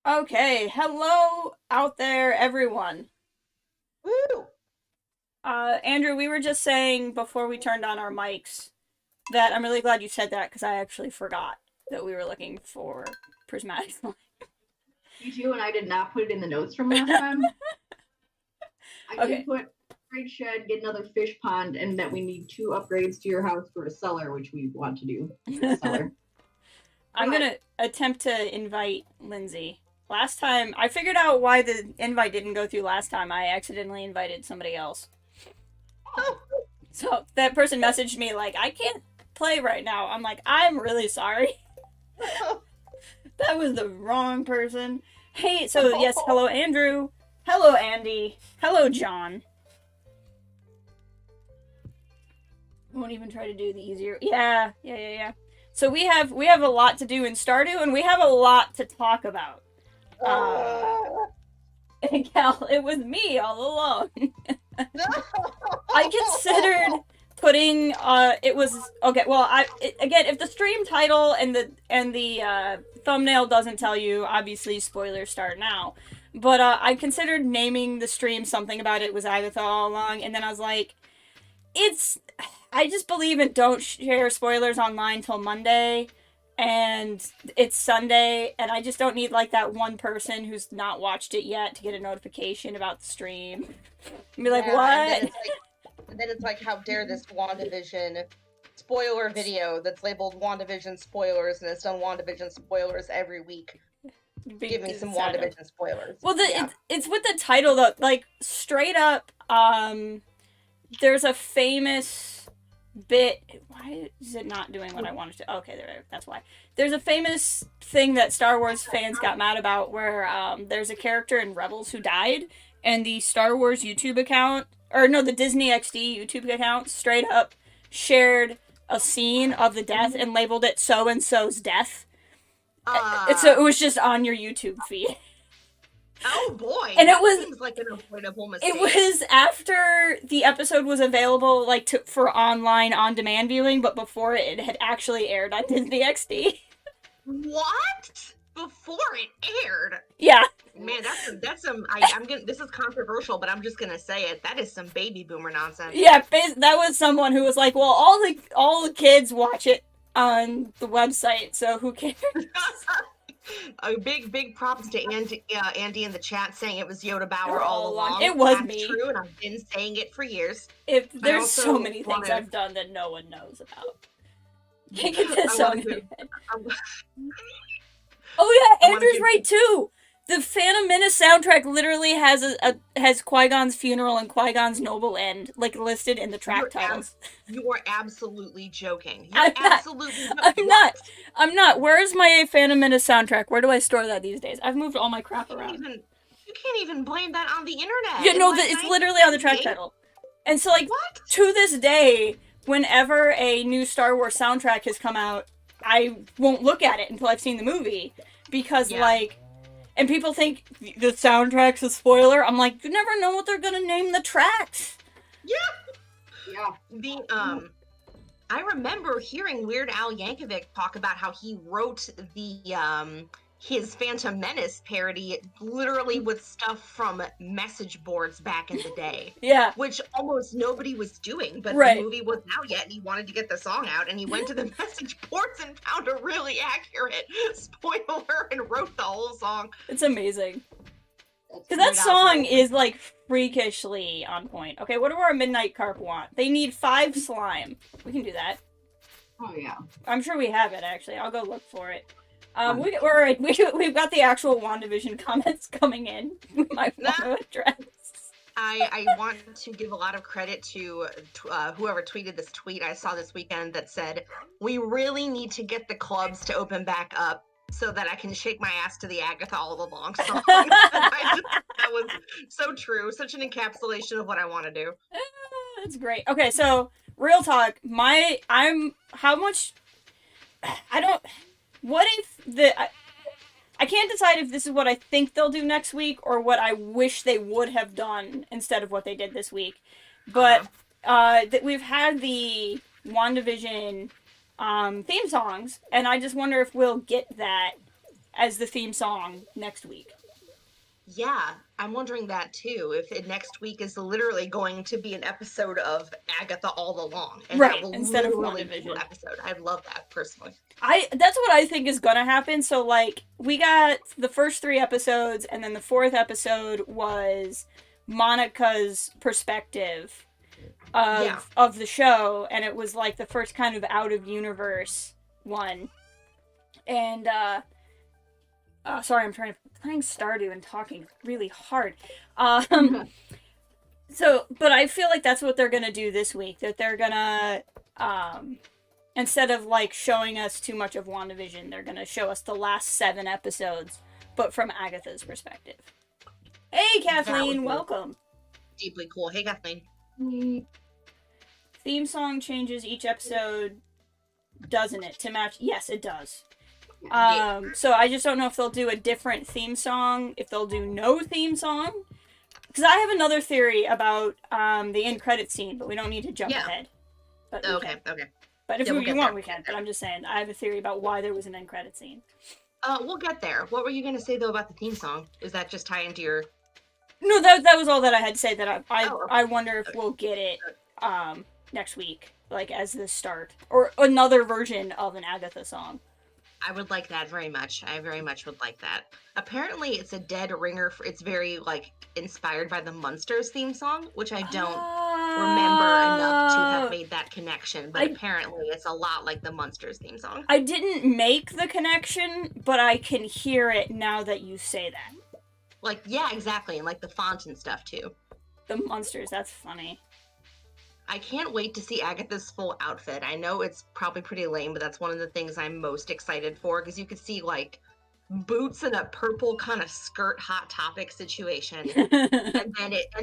Okay, hello out there, everyone. Woo! Andrew, we were just saying before we turned on our mics that I'm really glad you said that because I actually forgot that we were looking for prismatic slime. Me too, and I did not put it in the notes from last time. I did Okay, put upgrade shed, get another fish pond, and that we need 2 upgrades to your house for a cellar, which we want to do for the cellar. I'm But gonna attempt to invite Lindsay. Last time, I figured out why the invite didn't go through last time. I accidentally invited somebody else. So that person messaged me like, I can't play right now. I'm like, I'm really sorry. That was the wrong person. Hey, so yes, hello Andrew. Hello Andy. Hello John. Won't even try to do the easier. Yeah. So we have a lot to do in Stardew, and we have a lot to talk about. Uh, and Cal, it was me all along. I considered putting it was okay. Well, again, if the stream title and the thumbnail doesn't tell you, obviously spoilers start now. But I considered naming the stream something about it was Agatha all along, and then I was like, it's. I just believe in don't share spoilers online till Monday, and it's Sunday, and I just don't need like that one person who's not watched it yet to get a notification about the stream. And be like, Yeah, what? and then it's like, how dare this WandaVision spoiler video that's labeled WandaVision spoilers, and it's done WandaVision spoilers every week. Give me some WandaVision spoilers. Well, it's with the title though, like straight up. There's a famous bit. Why is it not doing what I wanted to? Okay, there. That's why. There's a famous thing that Star Wars fans got mad about, where there's a character in Rebels who died, and the Star Wars YouTube account, or no, the Disney XD YouTube account, straight up shared a scene of the death and labeled it so and so's death. So it was just on your YouTube feed. Oh boy! And it seems like an avoidable mistake. It was after the episode was available, like for online on-demand viewing, but before it had actually aired on Disney XD. What? Before it aired? Yeah. Man, that's some. I'm gonna. This is controversial, but I'm just gonna say it. That is some baby boomer nonsense. Yeah, that was someone who was like, "Well, all the kids watch it on the website, so who cares?" A big props to Andy in the chat saying it was Yoda Bauer all along. It was That's me. True, and I've been saying it for years. There's so many things I've done that no one knows about. Can't get this on. Oh yeah, Andrew's right too. The Phantom Menace soundtrack literally has Qui-Gon's funeral and Qui-Gon's noble end like listed in the track titles. You are absolutely joking. I'm not. Where's my Phantom Menace soundtrack? Where do I store that these days? I've moved all my crap around. You can't even blame that on the internet. Yeah, no, it's literally on the track title. And so, like, to this day, whenever a new Star Wars soundtrack has come out, I won't look at it until I've seen the movie. Because, like, and people think the soundtrack's a spoiler. I'm like, you never know what they're gonna name the tracks. Yeah. I remember hearing Weird Al Yankovic talk about how he wrote his Phantom Menace parody literally with stuff from message boards back in the day. Yeah. Which almost nobody was doing, but the movie wasn't out yet, and he wanted to get the song out, and he went to the message boards and found a really accurate spoiler and wrote the whole song. It's amazing. Because that song is, like, freakishly on point. Okay, what do our Midnight Carp want? They need 5 slime. We can do that. Oh, yeah. I'm sure we have it, actually. I'll go look for it. We've got the actual WandaVision comments coming in. We might want to address. I want to give a lot of credit to whoever tweeted this tweet I saw this weekend that said, "We really need to get the clubs to open back up so that I can shake my ass to the Agatha all along song." That was so true. Such an encapsulation of what I want to do. That's great. Okay, so real talk. What if I can't decide if this is what I think they'll do next week or what I wish they would have done instead of what they did this week. But that we've had the WandaVision theme songs, and I just wonder if we'll get that as the theme song next week. Yeah, I'm wondering that too. If next week is literally going to be an episode of Agatha all along, and Right, that will instead of literally be WandaVision. an episode. I'd love that personally. That's what I think is gonna happen. So like we got the first 3 episodes, and then the 4th episode was Monica's perspective of the show, and it was like the first kind of out of universe one. And sorry, I'm playing Stardew and talking really hard. So, but I feel like that's what they're gonna do this week. That they're gonna instead of like showing us too much of WandaVision, they're gonna show us the last 7 episodes, but from Agatha's perspective. Hey, Kathleen, welcome. Deeply cool. Hey, Kathleen. Theme song changes each episode, doesn't it? To match? Yes, it does. So I just don't know if they'll do a different theme song, if they'll do no theme song. Because I have another theory about the end credit scene, but we don't need to jump ahead. But okay. But if we'll you want, there. we can. But I'm just saying, I have a theory about why there was an end credit scene. We'll get there. What were you going to say, though, about the theme song? Is that just tie into your... No, that was all that I had to say. That I wonder if we'll get it next week, like as the start. Or another version of an Agatha song. I would like that very much. I very much would like that. Apparently, it's a dead ringer. It's very, like, inspired by the Munsters theme song, which I don't remember enough to have made that connection. But apparently, it's a lot like the Munsters theme song. I didn't make the connection, but I can hear it now that you say that. Like, yeah, exactly. And, like, the font and stuff, too. The Munsters, that's funny. I can't wait to see Agatha's full outfit. I know it's probably pretty lame, but that's one of the things I'm most excited for, because you could see, like, boots and a purple kind of skirt Hot Topic situation. and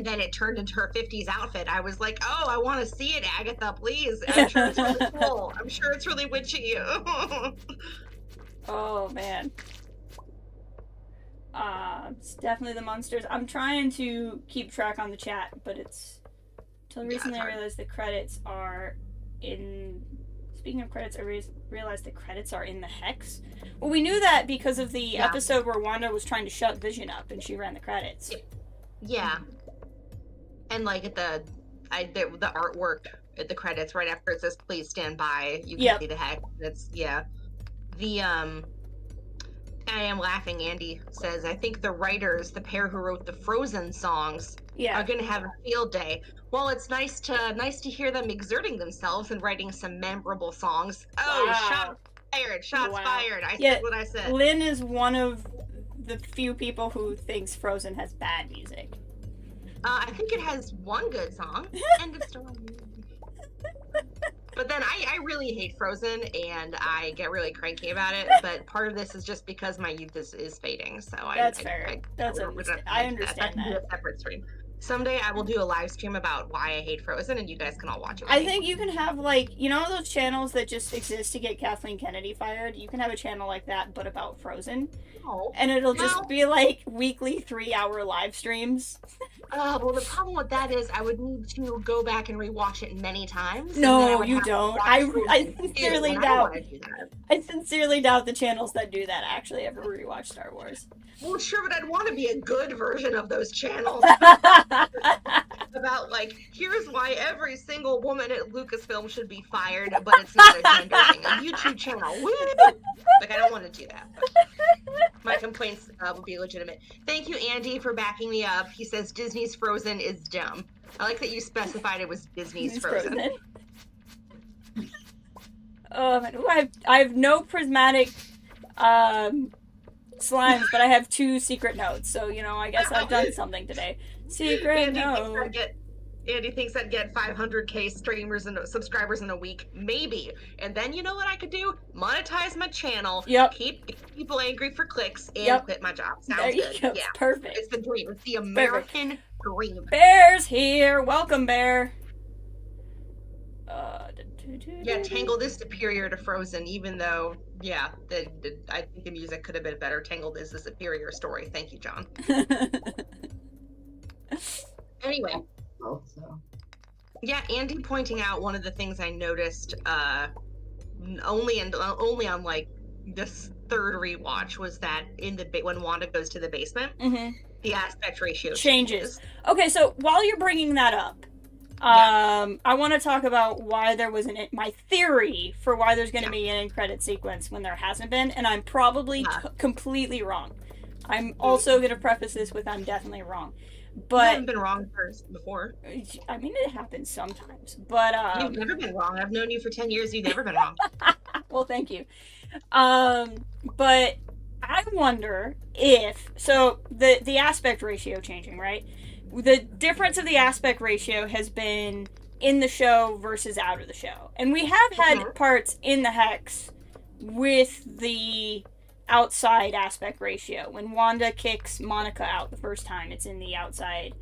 then it turned into her 50s outfit. I was like, oh, I want to see it, Agatha, please. I'm sure it's really cool. I'm sure it's really witchy. Oh, man. It's definitely the Munsters. I'm trying to keep track on the chat, but it's... Until recently I realized the credits are in... Speaking of credits, I realized the credits are in the hex. Well, we knew that because of the episode where Wanda was trying to shut Vision up and she ran the credits. Yeah. And, like, the artwork at the credits, right after it says, please stand by, you can see the hex. That's, I am laughing, Andy says, I think the writers, the pair who wrote the Frozen songs, are going to have a field day. Well, it's nice to hear them exerting themselves and writing some memorable songs. Oh, wow. Shots fired. I said what I said. Lynn is one of the few people who thinks Frozen has bad music. I think it has one good song. End of story. But then I really hate Frozen, and I get really cranky about it. But part of this is just because my youth is fading. So that's fair. I understand that. Do a separate stream. Someday I will do a live stream about why I hate Frozen, and you guys can all watch it with I me. think you can have, like, you know those channels that just exist to get Kathleen Kennedy fired? You can have a channel like that, but about Frozen. Oh, and it'll just be, like, weekly 3-hour live streams. Well, the problem with that is I would need to go back and rewatch it many times. No, you don't. I sincerely doubt. I sincerely doubt the channels that do that actually ever rewatch Star Wars. Well, sure, but I'd want to be a good version of those channels. About, like, here's why every single woman at Lucasfilm should be fired, but it's not a gender thing. A YouTube channel. Woo! Like, I don't want to do that. My complaints will be legitimate. Thank you, Andy, for backing me up. He says Disney's Frozen is dumb. I like that you specified it was Disney's Frozen. I have no prismatic slimes, but I have 2 secret notes, so, you know, I guess I've done something today. Secret note. Andy thinks I'd get 500k streamers and subscribers in a week, maybe. And then you know what I could do? Monetize my channel. Yep. Keep people angry for clicks and quit my job. Sounds good. Go. Yeah. Perfect. It's the dream. It's the American dream. Bear's here. Welcome, Bear. Yeah, Tangled is superior to Frozen, even though, I think the music could have been better. Tangled is the superior story. Thank you, John. Anyway. Yeah, Andy pointing out one of the things I noticed only on like this third rewatch was that when Wanda goes to the basement, the aspect ratio changes. Okay, so while you're bringing that up, I want to talk about why there was my theory for why there's going to be an end credit sequence when there hasn't been, and I'm probably completely wrong. I'm also going to preface this with I'm definitely wrong. But you haven't been wrong before. I mean, it happens sometimes, but you've never been wrong. I've known you for 10 years. You've never been wrong. Well, thank you. But I wonder if the aspect ratio changing, right? The difference of the aspect ratio has been in the show versus out of the show, and we have had parts in the Hex with the outside aspect ratio. When Wanda kicks Monica out the first time, it's in the outside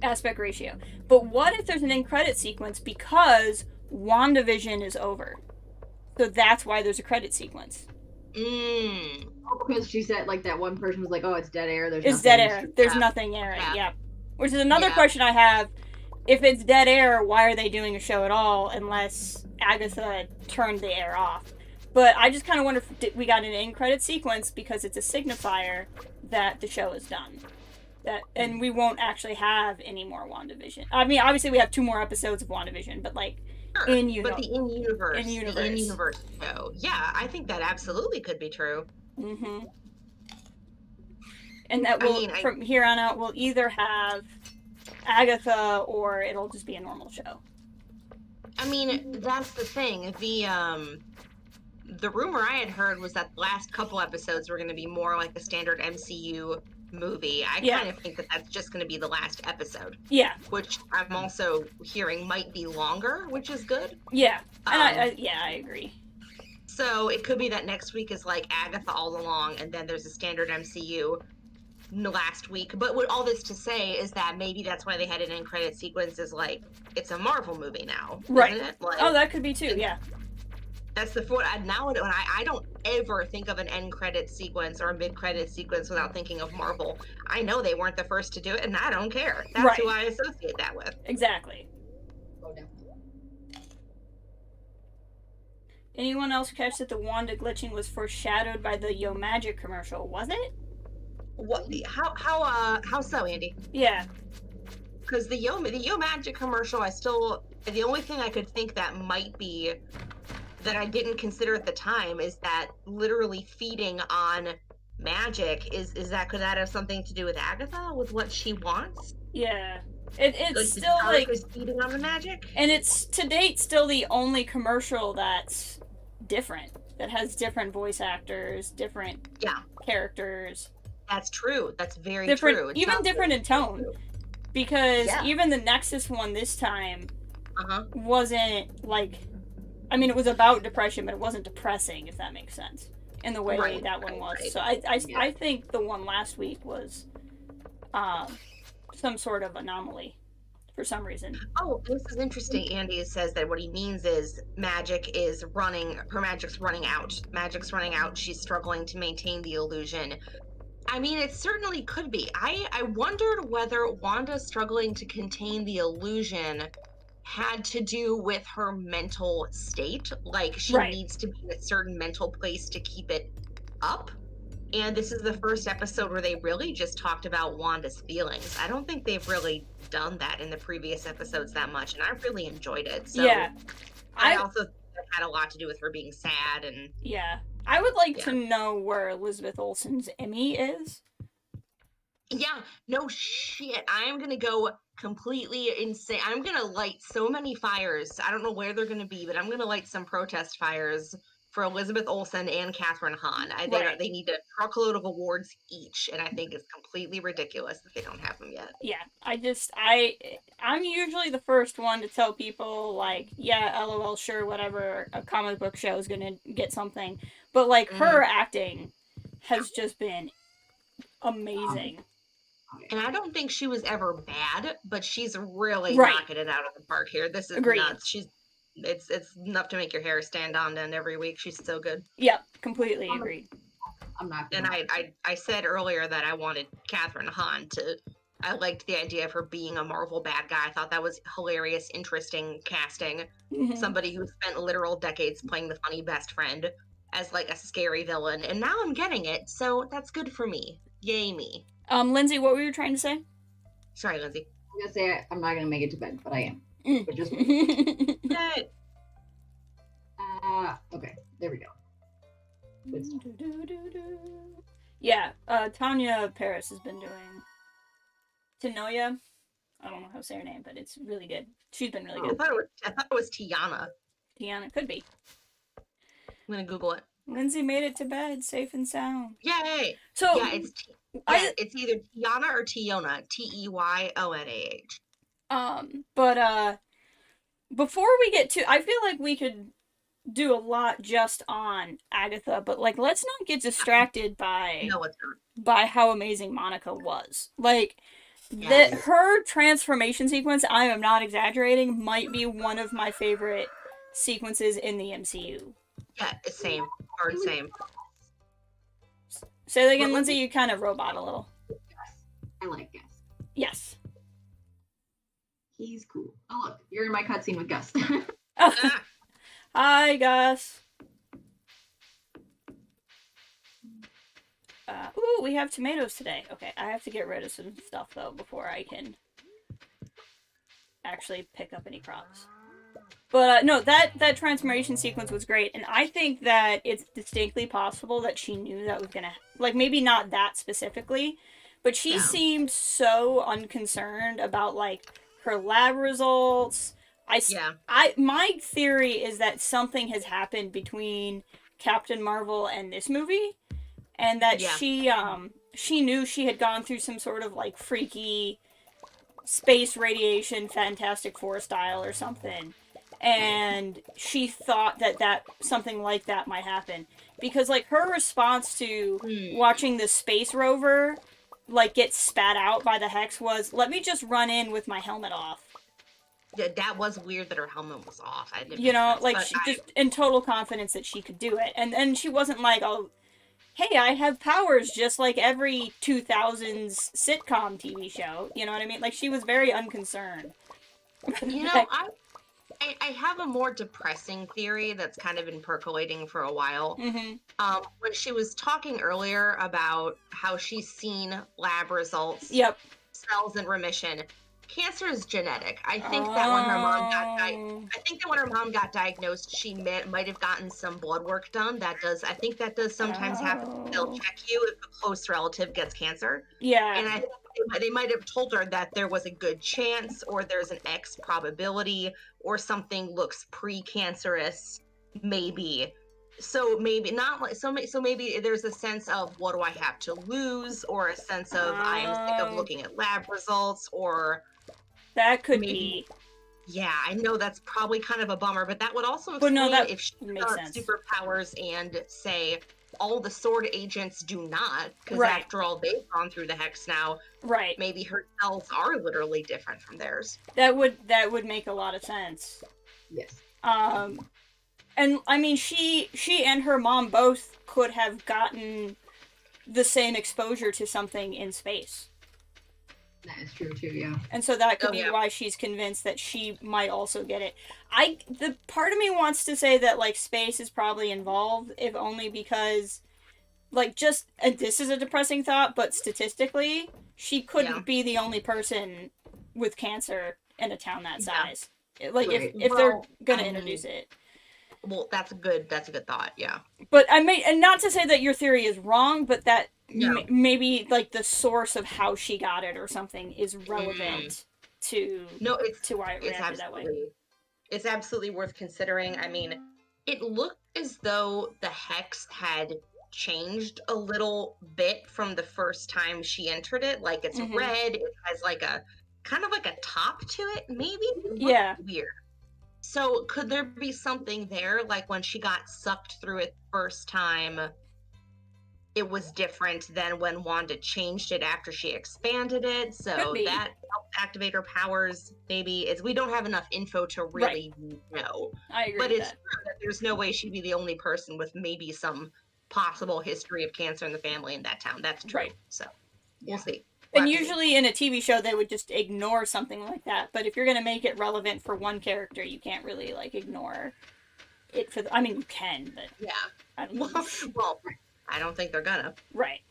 aspect ratio. But what if there's an end credit sequence because WandaVision is over? So that's why there's a credit sequence. Because she said, like, that one person was like, oh, it's dead air. It's dead air. There's nothing airing. Yeah. Which is another question I have. If it's dead air, why are they doing a show at all unless Agatha turned the air off? But I just kind of wonder if we got an end credit sequence because it's a signifier that the show is done. And we won't actually have any more WandaVision. I mean, obviously we have 2 more episodes of WandaVision, but like but the in-universe show. Yeah, I think that absolutely could be true. Mm-hmm. And that from here on out, we'll either have Agatha or it'll just be a normal show. I mean, that's the thing. The rumor I had heard was that the last couple episodes were going to be more like a standard MCU movie. I kind of think that that's just going to be the last episode. Yeah. Which I'm also hearing might be longer, which is good. Yeah. I agree. So it could be that next week is like Agatha all along, and then there's a standard MCU last week. But what all this to say is that maybe that's why they had an end credit sequence is like, it's a Marvel movie now. Right. Isn't it? Like, oh, that could be too, yeah. That's the now when I don't ever think of an end credit sequence or a mid credit sequence without thinking of Marvel. I know they weren't the first to do it, and I don't care. That's who I associate that with. Exactly. Oh, no. Anyone else catch that the Wanda glitching was foreshadowed by the Yo Magic commercial? Was it? What? How so, Andy? Yeah. Because the Yo Magic commercial, the only thing I could think that might be that I didn't consider at the time is that literally feeding on magic could that have something to do with Agatha, with what she wants? Yeah. It's still like feeding on the magic, and it's to date still the only commercial that's different, that has different voice actors, different characters. That's true. That's very different, true. Even different in tone, because even the Nexus one this time wasn't like. I mean, it was about depression, but it wasn't depressing, if that makes sense, in the way that one was. So I think the one last week was some sort of anomaly for some reason. Oh, this is interesting. Andy says that what he means is her magic's running out. Magic's running out. She's struggling to maintain the illusion. I mean, it certainly could be. I wondered whether Wanda struggling to contain the illusion had to do with her mental state, like she needs to be in a certain mental place to keep it up. And this is the first episode where they really just talked about Wanda's feelings. I don't think they've really done that in the previous episodes that much, and I really enjoyed it. So I also think that had a lot to do with her being sad and I would like to know where Elizabeth Olsen's Emmy is. Yeah, no shit. I'm gonna go completely insane. I'm gonna light so many fires. I don't know where they're gonna be, but I'm gonna light some protest fires for Elizabeth Olsen and Catherine Hahn. They need a truckload of awards each, and I think it's completely ridiculous that they don't have them yet. Yeah, I'm usually the first one to tell people, like, yeah, LOL, sure, whatever, a comic book show is gonna get something. But, like, her acting has just been amazing. And I don't think she was ever bad, but she's really knocking it out of the park here. This is nuts. It's enough to make your hair stand on end every week. She's so good. Yep, completely agreed. I'm not. And I said earlier that I wanted Catherine Hahn to. I liked the idea of her being a Marvel bad guy. I thought that was hilarious, interesting casting. Somebody who spent literal decades playing the funny best friend. as like a scary villain, and now I'm getting it, so that's good for me. Yay me. Lindsay, what were you trying to say? Sorry, Lindsay. I'm gonna say I'm not gonna make it to bed, but I am. But just Yay. okay, there we go. Good stuff. Yeah, Tanya Paris has been doing Tanoya. I don't know how to say her name, but it's really good. She's been really I good. thought it was Tiana. Tiana, could be. I'm gonna Google it. Lindsay made it to bed, safe and sound. Yay! So yeah, it's either Tiana or Tiona. Teyonah. But before we get to, I feel like we could do a lot just on Agatha, but like let's not get distracted by No, it's not. by how amazing Monica was. Like that her transformation sequence, I am not exaggerating, might be one of my favorite sequences in the MCU. Yeah, it's same. Hard same. Say that again, Lindsay, you kind of robot a little. I like Gus. Yes. He's cool. Oh look, you're in my cutscene with Gus. Ah, Hi, Gus. Ooh, we have tomatoes today. Okay, I have to get rid of some stuff, though, before I can actually pick up any crops. But, no, that transformation sequence was great, and I think that it's distinctly possible that she knew that was gonna... Like, maybe not that specifically, but she seemed so unconcerned about, like, her lab results. My theory is that something has happened between Captain Marvel and this movie, and that she knew she had gone through some sort of like freaky space radiation Fantastic Four style or something, and she thought that something like that might happen because like her response to watching the space rover like get spat out by the Hex was, "Let me just run in with my helmet off." Yeah, that was weird that her helmet was off. I didn't. You know, like she just in total confidence that she could do it, and then she wasn't like, "Oh, hey, I have powers just like every 2000s sitcom TV show." You know what I mean? Like she was very unconcerned. You know, I have a more depressing theory that's kind of been percolating for a while. Mm-hmm. When she was talking earlier about how she's seen lab results, cells in remission. Cancer is genetic. I think that when her mom got diagnosed, she might have gotten some blood work done. I think that does sometimes happen. They'll check you if a close relative gets cancer. Yeah. And I think they might have told her that there was a good chance, or there's an X probability, or something looks pre-cancerous, maybe. So maybe not like so maybe there's a sense of what do I have to lose, or a sense of I am sick of looking at lab results, or that could be. Yeah, I know that's probably kind of a bummer, but that would also explain if she got superpowers and say all the sword agents do not, because after all, they've gone through the Hex now. Right. Maybe her cells are literally different from theirs. That would make a lot of sense. Yes. And I mean, she and her mom both could have gotten the same exposure to something in space. That is true too, yeah. And so that could be why she's convinced that she might also get it. The part of me wants to say that like space is probably involved, if only because like just and this is a depressing thought, but statistically, she couldn't be the only person with cancer in a town that size. Like if they're gonna introduce it. Well, that's a good thought, yeah. But and not to say that your theory is wrong, but that maybe like the source of how she got it or something is relevant to why it reacted that way. It's absolutely worth considering. I mean, it looked as though the Hex had changed a little bit from the first time she entered it. Like it's red, it has like a kind of like a top to it, maybe? Weird. So could there be something there, like when she got sucked through it first time, it was different than when Wanda changed it after she expanded it, so that helped activate her powers, maybe. We don't have enough info to really know. I agree but with it's true that there's no way she'd be the only person with maybe some possible history of cancer in the family in that town. That's true, so we'll see. And usually in a TV show, they would just ignore something like that. But if you're going to make it relevant for one character, you can't really, like, ignore it for the. I mean, you can, but Yeah. I don't know. Well, I don't think they're gonna. Right.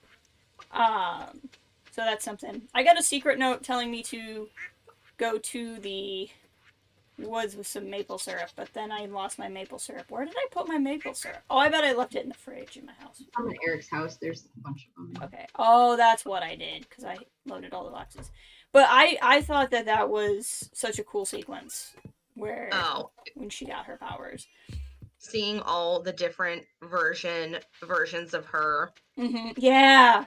So that's something. I got a secret note telling me to go to the woods with some maple syrup, but then I lost my maple syrup. Where did I put my maple syrup? Oh, I bet I left it in the fridge in my house. I'm at Eric's house. There's a bunch of them. Okay. Oh, that's what I did, because I loaded all the boxes. But I thought that was such a cool sequence where when she got her powers. Seeing all the different versions of her. Mm-hmm. Yeah.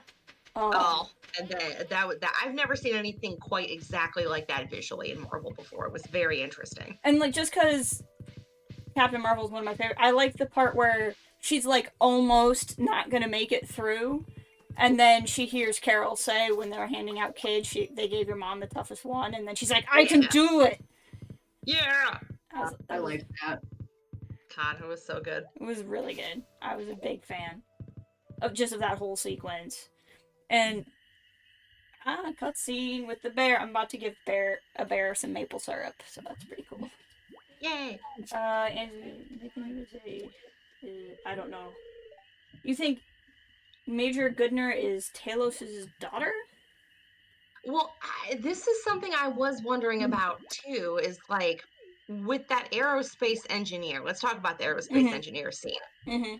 And then that I've never seen anything quite exactly like that visually in Marvel before. It was very interesting. And like just because Captain Marvel is one of my favorite, I like the part where she's like almost not gonna make it through, and then she hears Carol say when they're handing out kids, they gave your mom the toughest one, and then she's like, I can do it. Yeah. I liked that. God, it was so good. It was really good. I was a big fan of that whole sequence. And cutscene with the bear. I'm about to give a bear some maple syrup, so that's pretty cool. Yay! And I don't know. You think Major Goodner is Talos' daughter? Well, this is something I was wondering about too. Is like with that aerospace engineer. Let's talk about the aerospace engineer scene. Mm-hmm.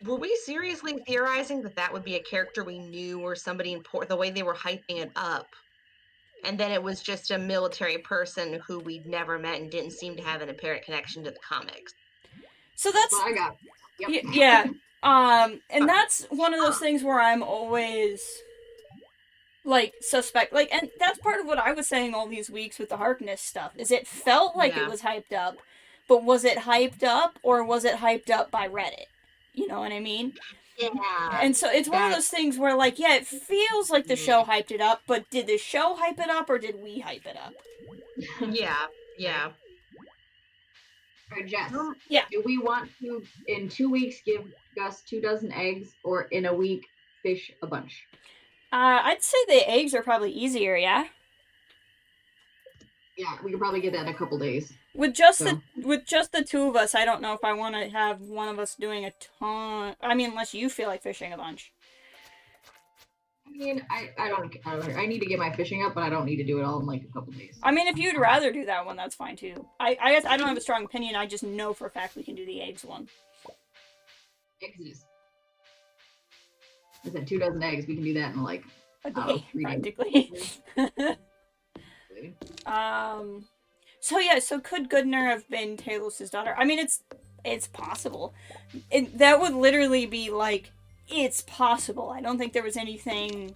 Were we seriously theorizing that would be a character we knew or somebody important? The way they were hyping it up, and then it was just a military person who we'd never met and didn't seem to have an apparent connection to the comics. So that's what I got. Yep. Yeah. And that's one of those things where I'm always like suspect. Like, and that's part of what I was saying all these weeks with the Harkness stuff. Is it felt like it was hyped up, but was it hyped up or was it hyped up by Reddit? You know what I mean? Yeah. And so it's one of those things where, like, yeah, it feels like the show hyped it up, but did the show hype it up or did we hype it up? Yeah. All right, Jess. Yeah. Do we want to, in 2 weeks, give Gus 24 eggs, or in a week, fish a bunch? I'd say the eggs are probably easier, yeah? Yeah, we could probably get that in a couple days. With just the two of us, I don't know if I want to have one of us doing a ton. I mean, unless you feel like fishing a bunch. I mean, I don't. I need to get my fishing up, but I don't need to do it all in like a couple days. I mean, if you'd rather do that one, that's fine too. I guess I don't have a strong opinion. I just know for a fact we can do the eggs one. Exodus. I said 24 eggs. We can do that in like A day, 3 practically. So could Goodner have been Talos' daughter? I mean, it's possible. That would literally be like, it's possible. I don't think there was anything.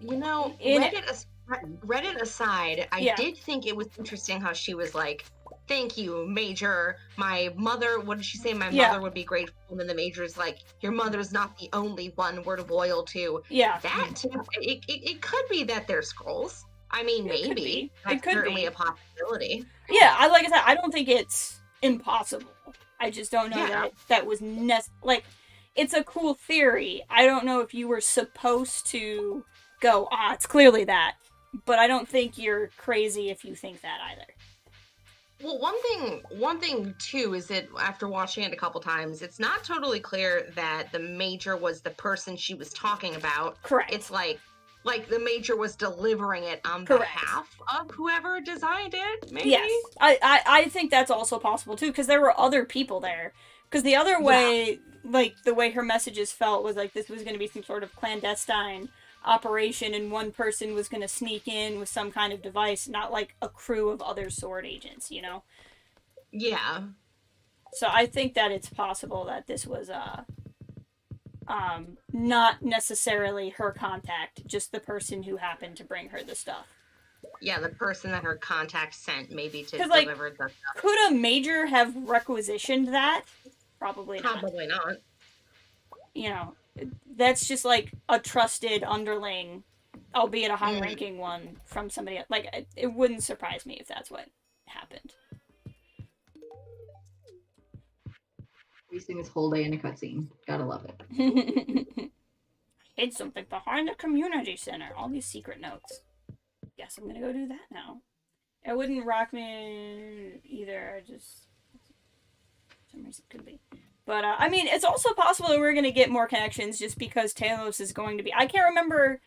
You know, Reddit aside, I did think it was interesting how she was like, thank you, Major. My mother, what did she say? My mother would be grateful. And then the Major's like, your mother's not the only one we're loyal to. Yeah. It could be that they're Skrulls. I mean, maybe. That's certainly a possibility. Yeah, like I said, I don't think it's impossible. I just don't know that was like, it's a cool theory. I don't know if you were supposed to go, it's clearly that. But I don't think you're crazy if you think that either. Well, one thing too is that after watching it a couple times, it's not totally clear that the Major was the person she was talking about. Correct. It's like the Major was delivering it on behalf of whoever designed it, maybe? Yes. I think that's also possible, too, because there were other people there. Because the other way, like, the way her messages felt was like this was going to be some sort of clandestine operation, and one person was going to sneak in with some kind of device, not like a crew of other sword agents, you know? Yeah. So I think that it's possible that this was, not necessarily her contact, just the person who happened to bring her the stuff. Yeah, the person that her contact sent maybe to deliver the stuff. Could a Major have requisitioned that? Probably not. Probably not. You know, that's just like a trusted underling, albeit a high-ranking one from somebody else. Like, it wouldn't surprise me if that's what happened. Wasting this whole day in a cutscene. Gotta love it. Hid something behind the community center. All these secret notes. Guess I'm gonna go do that now. It wouldn't rock me either. some reason it could be. But, I mean, it's also possible that we're going to get more connections just because Talos is going to be... I can't remember...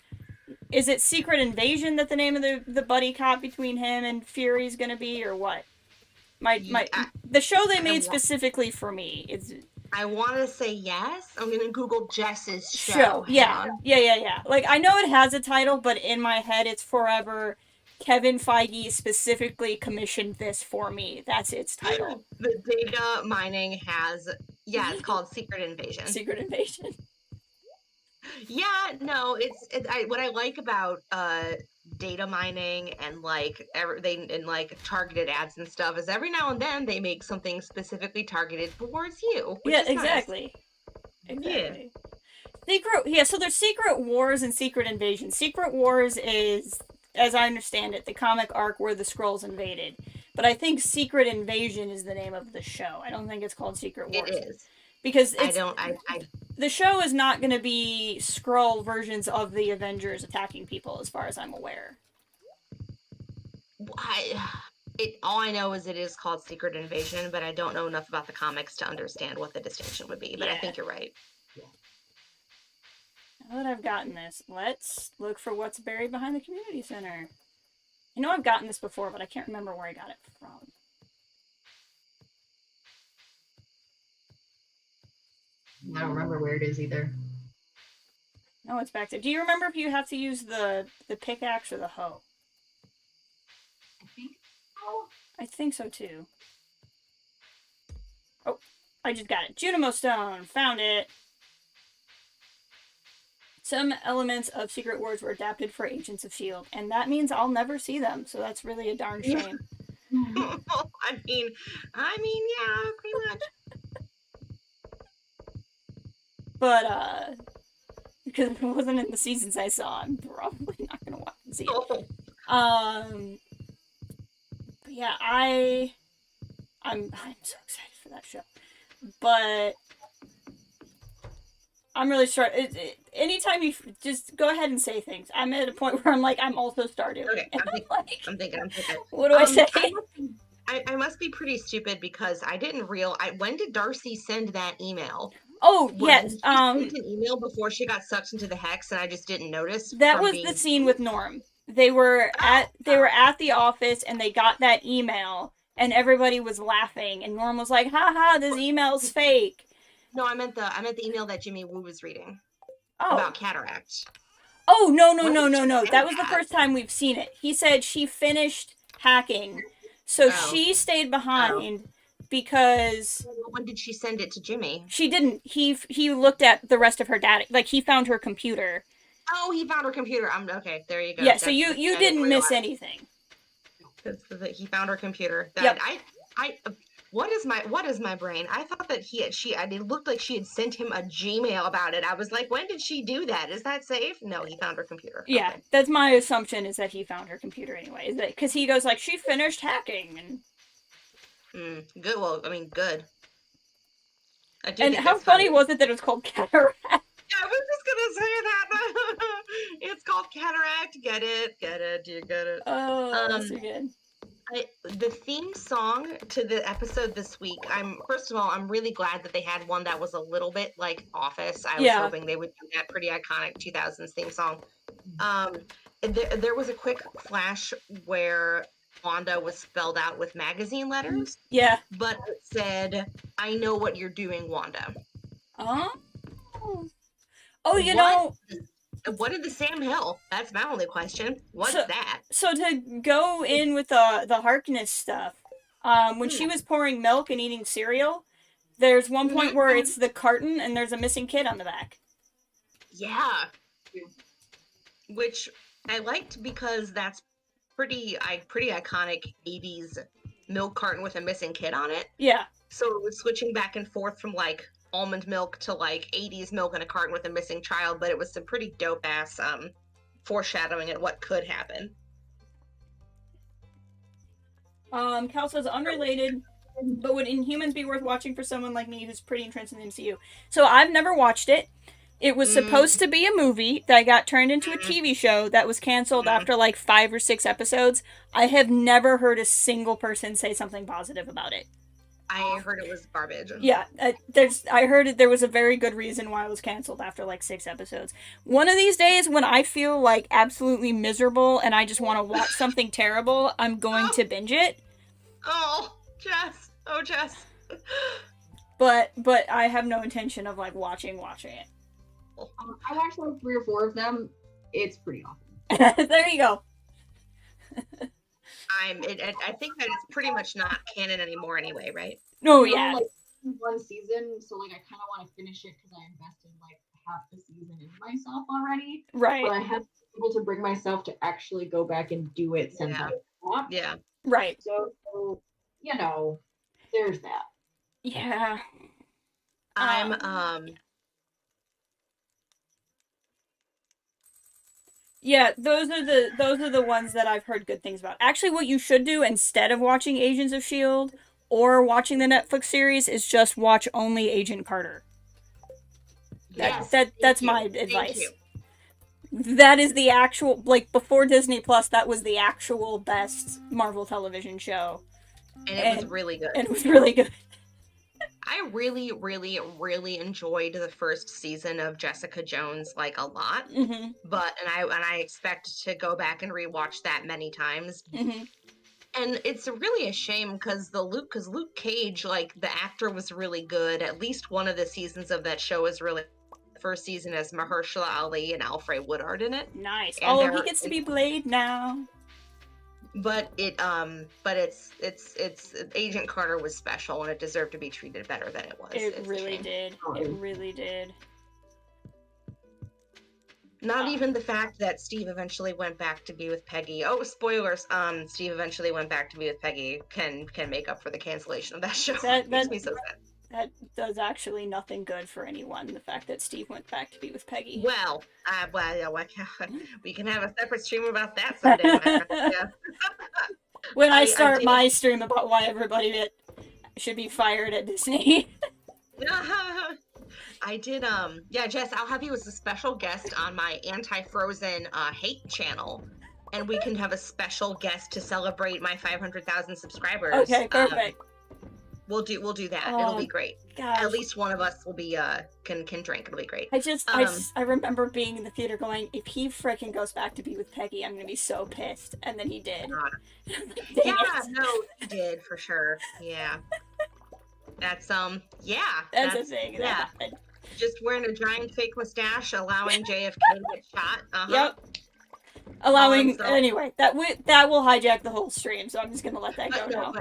Is it Secret Invasion that the name of the buddy cop between him and Fury is going to be, or what? The show they made specifically for me is... I want to say yes. I'm going to Google Jess's show. Yeah. Like, I know it has a title, but in my head it's forever... Kevin Feige specifically commissioned this for me. That's its title. The data mining has... Yeah, it's called Secret Invasion. Secret Invasion. Yeah, no, what I like about data mining and like targeted ads and stuff is every now and then they make something specifically targeted towards you. Yeah, exactly. Nice. Exactly. Yeah. So there's Secret Wars and Secret Invasion. Secret Wars is, as I understand it, the comic arc where the Skrulls invaded. But I think Secret Invasion is the name of the show. I don't think it's called Secret Wars. It is. Because the show is not going to be Skrull versions of the Avengers attacking people, as far as I'm aware. All I know is it is called Secret Invasion, but I don't know enough about the comics to understand what the distinction would be. But I think you're right. Now that I've gotten this, let's look for what's buried behind the community center. I know I've gotten this before, but I can't remember where I got it from. I don't remember where it is either. No, it's back there. Do you remember if you have to use the pickaxe or the hoe? I think so. I think so too. Oh, I just got it. Junimo Stone. Found it. Some elements of Secret Wars were adapted for Agents of S.H.I.E.L.D., and that means I'll never see them, so that's really a darn shame. I mean, yeah, pretty much. But, because if it wasn't in the seasons I saw, I'm probably not gonna watch and see it. But yeah, I'm so excited for that show. But I'm really sure. Anytime you just go ahead and say things, I'm at a point where I'm like, I'm also Stardew. Okay, I'm thinking. What do I say? I must be pretty stupid because I didn't when did Darcy send that email? Oh, yes. She sent an email before she got sucked into the hex, and I just didn't notice. That was the scene with Norm. They were at the office, and they got that email, and everybody was laughing, and Norm was like, "Ha, this email's fake." No, I meant the email that Jimmy Woo was reading about cataract. Oh, no. That was the first time we've seen it. He said she finished hacking, so she stayed behind. Because when did she send it to Jimmy? She didn't. He looked at the rest of her data. Like, he found her computer. Oh, he found her computer. Okay. There you go. Yeah. So you didn't miss anything. He found her computer. Yep. What is my brain? I thought that it looked like she had sent him a Gmail about it. I was like, when did she do that? Is that safe? No, he found her computer. Yeah, okay. That's my assumption, is that he found her computer anyway. Because he goes like, she finished hacking and. Good. Well, I mean, good. And how funny was it that it was called cataract? Yeah, I was just gonna say that. It's called cataract. Get it? Do you get it? Oh, that's so good. The theme song to the episode this week, I'm really glad that they had one that was a little bit like Office. I was hoping they would do that pretty iconic 2000s theme song. There was a quick flash where Wanda was spelled out with magazine letters. Yeah. But it said, "I know what you're doing, Wanda." Oh, you know. What did the Sam Hill? That's my only question. What's that? So to go in with the Harkness stuff, when she was pouring milk and eating cereal, there's one point where it's the carton and there's a missing kid on the back. Yeah. Which I liked because that's pretty iconic 80s milk carton with a missing kid on it. Yeah. So it was switching back and forth from like almond milk to like 80s milk in a carton with a missing child, but it was some pretty dope ass foreshadowing at what could happen. Cal says unrelated, but would Inhumans be worth watching for someone like me who's pretty interested in the MCU? So I've never watched it. It was supposed to be a movie that got turned into a TV show that was canceled after like 5 or 6 episodes. I have never heard a single person say something positive about it. I heard it was garbage. Yeah, I heard there was a very good reason why it was canceled after like 6 episodes. One of these days, when I feel like absolutely miserable and I just want to watch something terrible, I'm going to binge it. Oh, Jess. Oh, Jess. But I have no intention of like watching it. I watched like 3 or 4 of them. It's pretty awful. There you go. I think that it's pretty much not canon anymore anyway, right? No, You know, yeah. like, 1 season, so like I kind of want to finish it because I invested like half the season in myself already. Right. But I haven't been able to bring myself to actually go back and do it since I stopped. Yeah. Right. So you know, there's that. Yeah. Yeah, those are the ones that I've heard good things about. Actually, what you should do instead of watching Agents of S.H.I.E.L.D. or watching the Netflix series is just watch only Agent Carter. That's my advice. That is the actual, like, before Disney Plus, that was the actual best Marvel television show. And it was really good. And it was really good. I really, really, really enjoyed the first season of Jessica Jones like a lot. Mm-hmm. But I expect to go back and rewatch that many times. Mm-hmm. And it's really a shame because Luke Cage, like the actor, was really good. At least one of the seasons of that show is really. The first season has Mahershala Ali and Alfred Woodard in it. Nice. And he gets to be Blade now. But it's Agent Carter was special and it deserved to be treated better than it was. It really did. It really did. Not even the fact that Steve eventually went back to be with Peggy. Oh, spoilers! Steve eventually went back to be with Peggy. Can make up for the cancellation of that show. That makes me so sad. That does actually nothing good for anyone. The fact that Steve went back to be with Peggy. Well, we can have a separate stream about that someday. Yeah. When I start my stream about why everybody should be fired at Disney. I did, Jess, I'll have you as a special guest on my Anti-Frozen hate channel, and we can have a special guest to celebrate my 500,000 subscribers. Okay, perfect. We'll do that. It'll be great. Gosh. At least one of us will be can drink. It'll be great. I remember being in the theater going, if he frickin' goes back to be with Peggy, I'm gonna be so pissed. And then he did. No, he did for sure. Yeah. That's That's a thing. Yeah. Just wearing a giant fake mustache, allowing JFK to get shot. Yep. Anyway, that will hijack the whole stream, so I'm just gonna let that go now.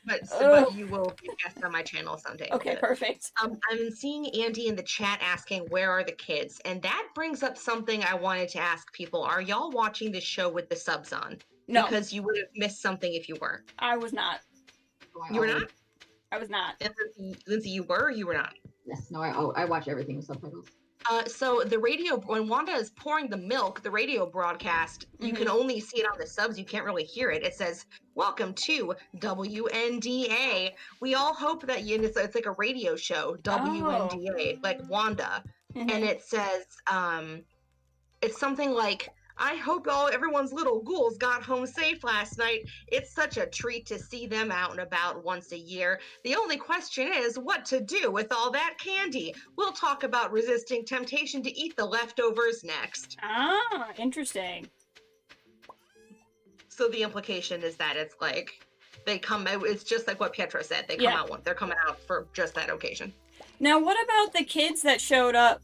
But you will be a guest on my channel someday. Okay, perfect. I'm seeing Andy in the chat asking where are the kids, and that brings up something I wanted to ask people. Are y'all watching this show with the subs on? No, because you would have missed something if you weren't. I was not. You were not? I was not. And Lindsay, you were or you were not? Yes, no, I watch everything with subtitles. So the radio, when Wanda is pouring the milk, the radio broadcast, you can only see it on the subs. You can't really hear it. It says, "Welcome to WNDA." We all hope that it's like a radio show, WNDA, like Wanda. And it says, it's something like, "I hope everyone's little ghouls got home safe last night. It's such a treat to see them out and about once a year. The only question is what to do with all that candy. We'll talk about resisting temptation to eat the leftovers next." Ah, interesting. So the implication is that it's like it's just like what Pietro said. They're coming out for just that occasion. Now, what about the kids that showed up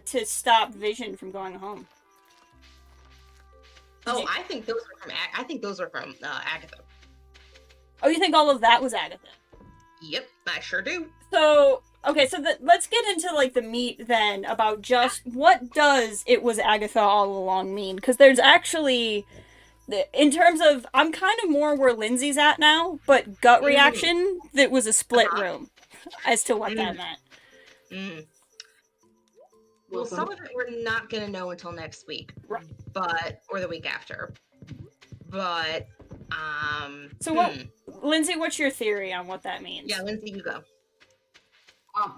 to stop Vision from going home? I think those are from Agatha. Oh, you think all of that was Agatha? Yep, I sure do. So, okay, let's get into like the meat then about just what does "it was Agatha all along" mean? Because there's actually, in terms of, I'm kind of more where Lindsay's at now, but gut reaction, that was a split room as to what that meant. Well, some of it we're not going to know until next week, right? Or the week after. But, So Lindsay, what's your theory on what that means? Yeah, Lindsay, you go.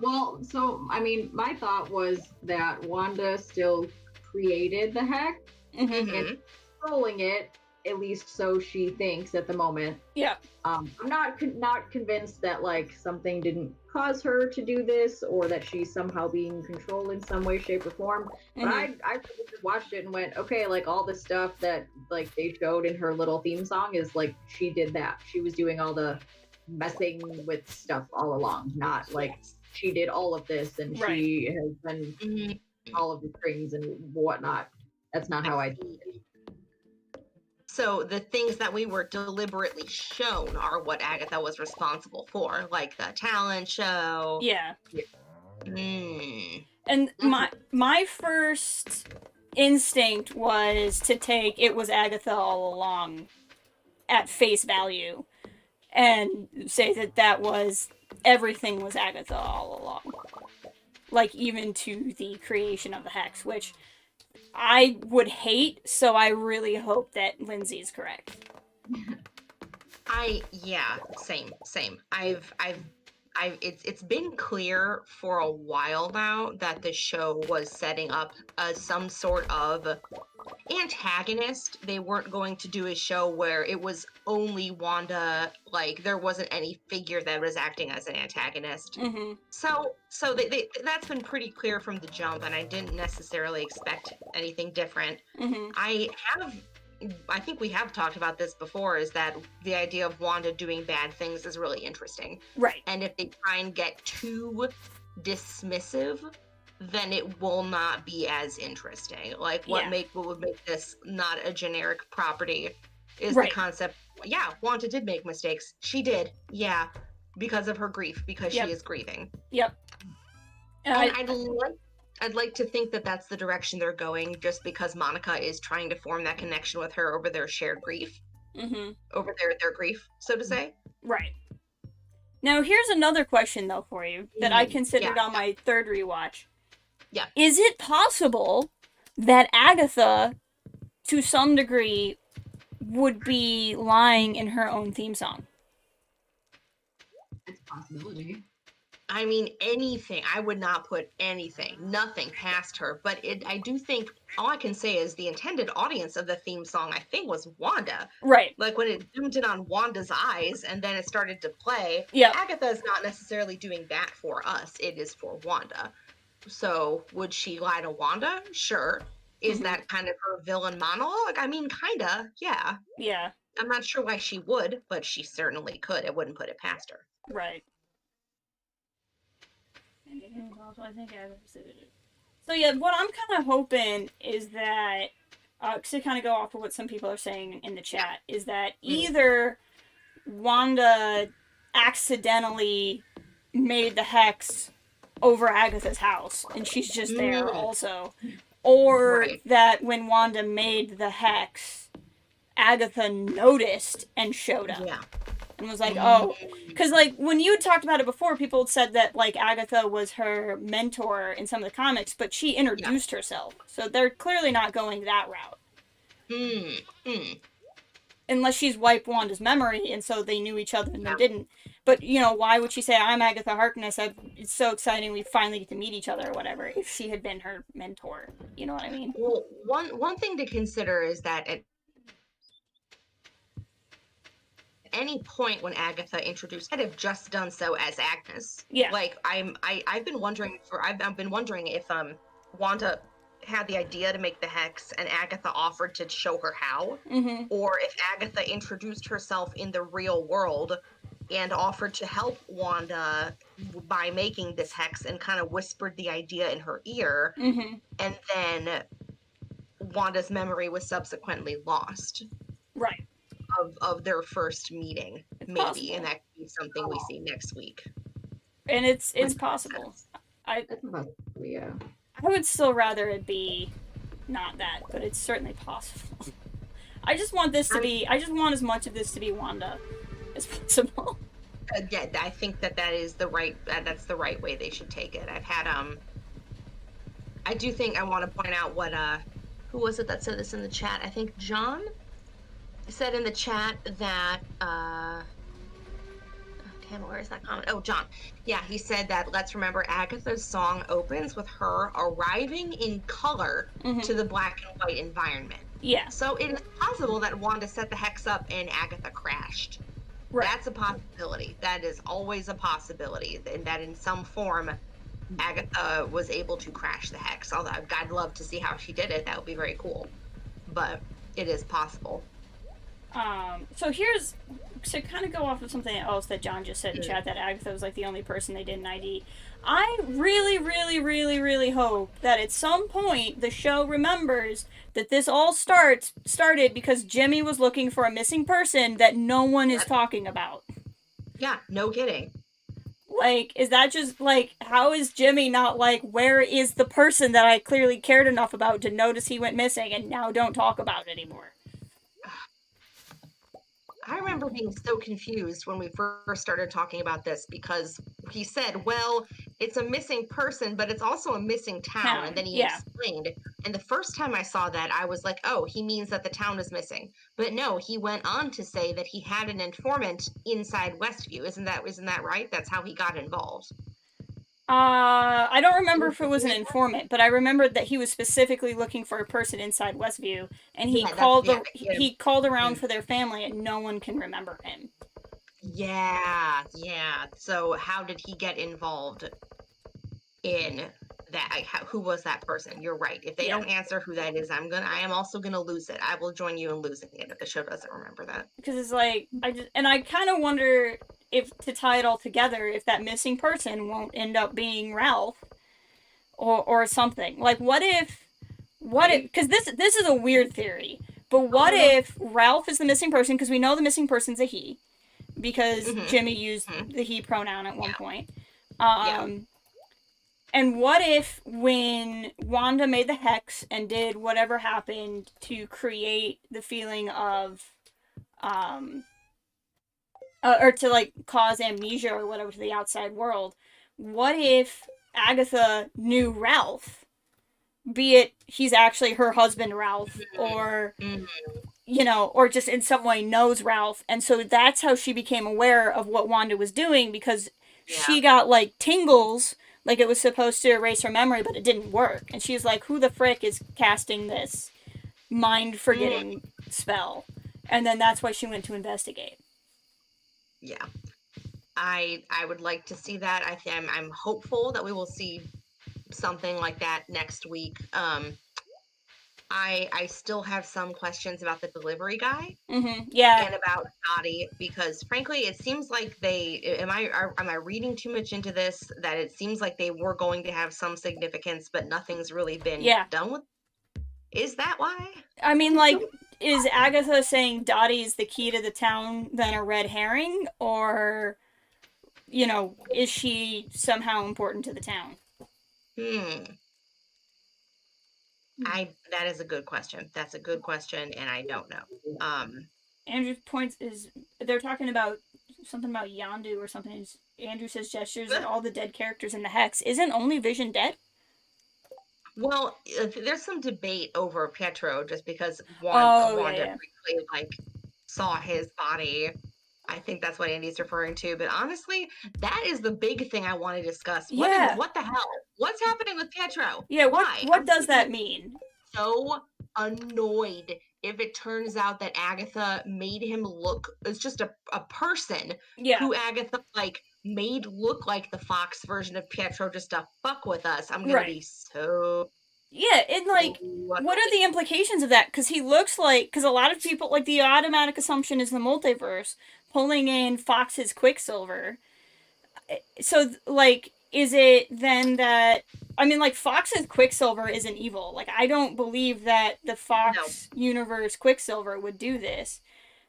Well, so, I mean, my thought was that Wanda still created the hex and controlling it, At least so she thinks at the moment. Yeah. I'm not convinced that like something didn't cause her to do this or that she's somehow being controlled in some way, shape, or form. But I just watched it and went, okay, like all the stuff that like they showed in her little theme song is like she did that. She was doing all the messing with stuff all along, not like she did all of this and she has been all of the strings and whatnot. That's not how I see it. So the things that we were deliberately shown are what Agatha was responsible for, like the talent show. Yeah. Mm. And my first instinct was to take it was Agatha all along at face value and say that was everything was Agatha all along. Like even to the creation of the hex, which I would hate, so I really hope that Lindsay's correct. Same. It's been clear for a while now that the show was setting up some sort of antagonist. They weren't going to do a show where it was only Wanda, like there wasn't any figure that was acting as an antagonist. Mm-hmm. So they that's been pretty clear from the jump, and I didn't necessarily expect anything different. Mm-hmm. I think we have talked about this before, is that the idea of Wanda doing bad things is really interesting. Right. And if they try and get too dismissive, then it will not be as interesting. Like what would make this not a generic property is the concept. Yeah, Wanda did make mistakes. She did. Yeah, because of her grief, because she is grieving. Yep. And I'd like to think that that's the direction they're going, just because Monica is trying to form that connection with her over their shared grief, over their grief, so to say. Right. Now, here's another question, though, for you that I considered on my third rewatch. Yeah. Is it possible that Agatha, to some degree, would be lying in her own theme song? It's a possibility. I mean, anything. I would not put nothing past her. But I do think, all I can say is the intended audience of the theme song, I think, was Wanda. Right. Like, when it zoomed in on Wanda's eyes and then it started to play, Agatha is not necessarily doing that for us. It is for Wanda. So, would she lie to Wanda? Sure. Is that kind of her villain monologue? I mean, kinda, yeah. Yeah. I'm not sure why she would, but she certainly could. I wouldn't put it past her. Right. So yeah, what I'm kind of hoping is that, to kind of go off of what some people are saying in the chat, is that either Wanda accidentally made the hex over Agatha's house, and she's just there also, or that when Wanda made the hex, Agatha noticed and showed up. Yeah. And was like, oh, because like when you talked about it before, people had said that like Agatha was her mentor in some of the comics, but she introduced herself, so they're clearly not going that route. Unless she's wiped Wanda's memory, and so they knew each other and they didn't. But you know, why would she say, "I'm Agatha Harkness"? It's so exciting, we finally get to meet each other, or whatever. If she had been her mentor, you know what I mean? Well, one thing to consider is that at any point when Agatha introduced, I'd have just done so as Agnes. Yeah. Like I've been wondering if Wanda had the idea to make the hex and Agatha offered to show her how, or if Agatha introduced herself in the real world and offered to help Wanda by making this hex and kind of whispered the idea in her ear, and then Wanda's memory was subsequently lost. Right. Of their first meeting, maybe, and that could be something we see next week. And it's possible. I would still rather it be not that, but it's certainly possible. I just want as much of this to be Wanda as possible. Yeah, I think that's the right way they should take it. I've had I do think I want to point out what who was it that said this in the chat? I think John said in the chat that damn Tim, where is that comment? Oh, John. Yeah, he said that let's remember Agatha's song opens with her arriving in color to the black and white environment. Yeah. So it is possible that Wanda set the hex up and Agatha crashed. Right. That's a possibility. That is always a possibility. And that in some form, Agatha was able to crash the hex. Although I'd love to see how she did it. That would be very cool. But it is possible. So here's, to kind of go off of something else that John just said in chat, that Agatha was like the only person they didn't ID. I really, really, really, really hope that at some point the show remembers that this all started because Jimmy was looking for a missing person that no one is talking about. Yeah, no kidding. Like, is that just, like, how is Jimmy not like, where is the person that I clearly cared enough about to notice he went missing and now don't talk about anymore? I remember being so confused when we first started talking about this because he said, well, it's a missing person, but it's also a missing town. And then he explained. And the first time I saw that, I was like, oh, he means that the town is missing. But no, he went on to say that he had an informant inside Westview. Isn't that right? That's how he got involved. I don't remember if it was an informant, but I remembered that he was specifically looking for a person inside Westview, and he called around for their family, and no one can remember him. Yeah. So how did he get involved in that? Who was that person? You're right. If they don't answer who that is, I am also gonna lose it. I will join you in losing it if the show doesn't remember that. Because it's like, I kind of wonder if, to tie it all together, if that missing person won't end up being Ralph or something. Like, what if, because this is a weird theory, but what if Ralph is the missing person, because we know the missing person's a he, because Jimmy used the he pronoun at one point. And what if when Wanda made the hex and did whatever happened to create the feeling of, or to, like, cause amnesia or whatever to the outside world, what if Agatha knew Ralph? Be it he's actually her husband, Ralph, or, you know, or just in some way knows Ralph, and so that's how she became aware of what Wanda was doing, because she got, like, tingles, like it was supposed to erase her memory, but it didn't work, and she's like, who the frick is casting this mind-forgetting spell? And then that's why she went to investigate. Yeah, I would like to see that. I'm hopeful that we will see something like that next week. I still have some questions about the delivery guy. And about Dottie, because frankly, it seems like am I reading too much into this? That it seems like they were going to have some significance, but nothing's really been done with. Is that why? I mean, like, is Agatha saying Dottie is the key to the town then a red herring? Or, you know, is she somehow important to the town? That is a good question. That's a good question, and I don't know. Andrew's point is, they're talking about something about Yondu or something. Andrew says gestures at all the dead characters in the Hex. Isn't only Vision dead? Well, there's some debate over Pietro, just because Wanda briefly, like, saw his body. I think that's what Andy's referring to. But honestly, that is the big thing I want to discuss. What the hell? What's happening with Pietro? Yeah, what does that mean? So annoyed if it turns out that Agatha made him look as just a person who Agatha, like, made look like the Fox version of Pietro just to fuck with us. I'm gonna be so... Yeah, and, like, what are the implications of that? Because he looks like... Because a lot of people, like, the automatic assumption is the multiverse pulling in Fox's Quicksilver. So, like, is it then that... I mean, like, Fox's Quicksilver isn't evil. Like, I don't believe that the Fox universe Quicksilver would do this.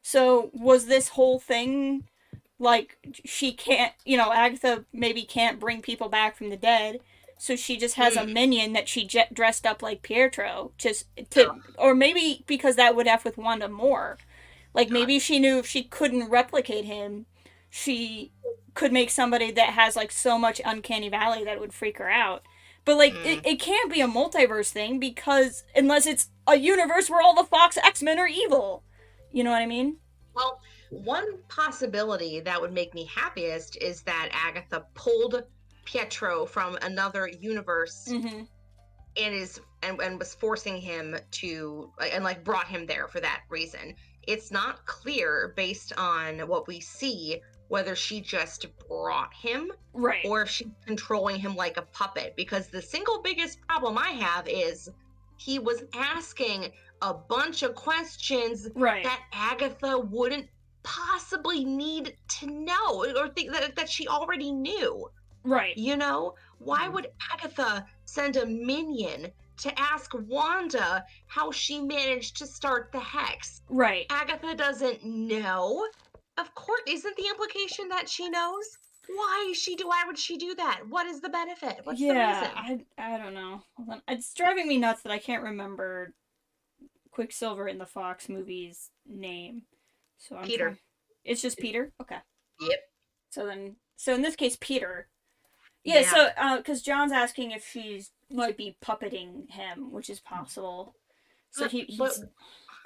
So, was this whole thing... Like, she can't, you know, Agatha maybe can't bring people back from the dead, so she just has a minion that she dressed up like Pietro, just to, or maybe because that would F with Wanda more. Like, maybe she knew if she couldn't replicate him, she could make somebody that has, like, so much uncanny valley that would freak her out. But, like, it can't be a multiverse thing, because, unless it's a universe where all the Fox X-Men are evil. You know what I mean? Well, one possibility that would make me happiest is that Agatha pulled Pietro from another universe and was forcing him to, and like brought him there for that reason. It's not clear based on what we see whether she just brought him, right, or if she's controlling him like a puppet, because the single biggest problem I have is he was asking a bunch of questions right, that Agatha wouldn't possibly need to know, or think that she already knew. right. You know, why would Agatha send a minion to ask Wanda how she managed to start the hex? Right. Agatha doesn't know. Of course, isn't the implication that she knows? Why would she do that? What is the benefit? What's the reason? I don't know. Hold on. It's driving me nuts that I can't remember Quicksilver in the Fox movie's name. So I'm Peter. trying... It's just Peter? Okay. Yep. So in this case, Peter. Yeah. So, because John's asking if she's might be puppeting him, which is possible. So he's...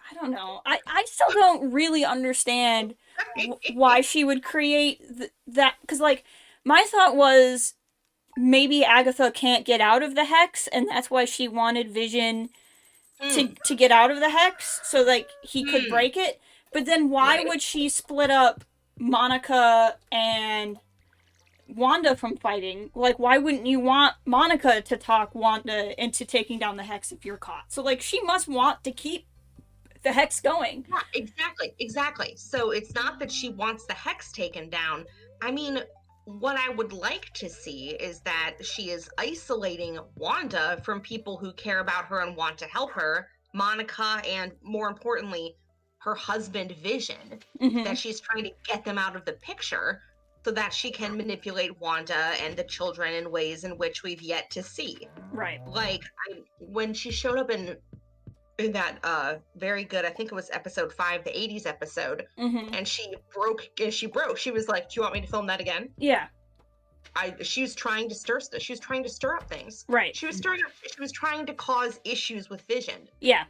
I don't know. I still don't really understand why she would create that. Because, like, my thought was maybe Agatha can't get out of the hex, and that's why she wanted Vision to get out of the hex, so, like, he could break it. But then why would she split up Monica and Wanda from fighting? Like, why wouldn't you want Monica to talk Wanda into taking down the hex if you're caught? So, like, she must want to keep the hex going. Yeah, exactly. So it's not that she wants the hex taken down. I mean, what I would like to see is that she is isolating Wanda from people who care about her and want to help her, Monica, and more importantly, her husband Vision, that she's trying to get them out of the picture so that she can manipulate Wanda and the children in ways in which we've yet to see. Right. Like, when she showed up in that very good, I think it was episode 5, the 80s episode, and she broke. She was like, "Do you want me to film that again?" Yeah. She was trying to stir up things. Right. She was trying to cause issues with Vision. Yeah.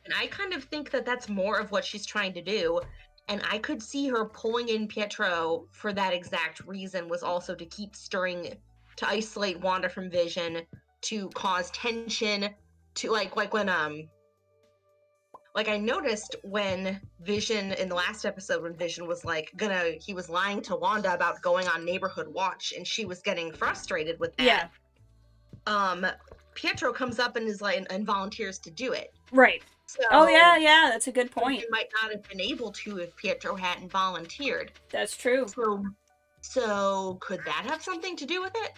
And I kind of think that that's more of what she's trying to do. And I could see her pulling in Pietro for that exact reason, was also to keep stirring, to isolate Wanda from Vision, to cause tension, to like when like I noticed when Vision, in the last episode, when Vision was like he was lying to Wanda about going on neighborhood watch, and she was getting frustrated with that. Yeah. Pietro comes up and is like, and volunteers to do it. Right. So, oh yeah, that's a good point. He might not have been able to if Pietro hadn't volunteered. That's true. So could that have something to do with it?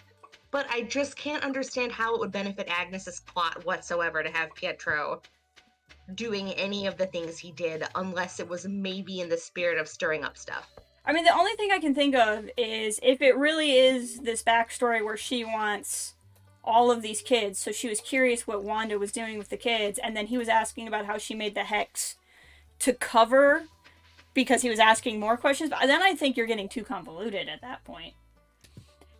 But I just can't understand how it would benefit Agnes's plot whatsoever to have Pietro doing any of the things he did, unless it was maybe in the spirit of stirring up stuff. I mean, the only thing I can think of is if it really is this backstory where she wants all of these kids, so she was curious what Wanda was doing with the kids, and then he was asking about how she made the hex to cover, because he was asking more questions, but then I think you're getting too convoluted at that point.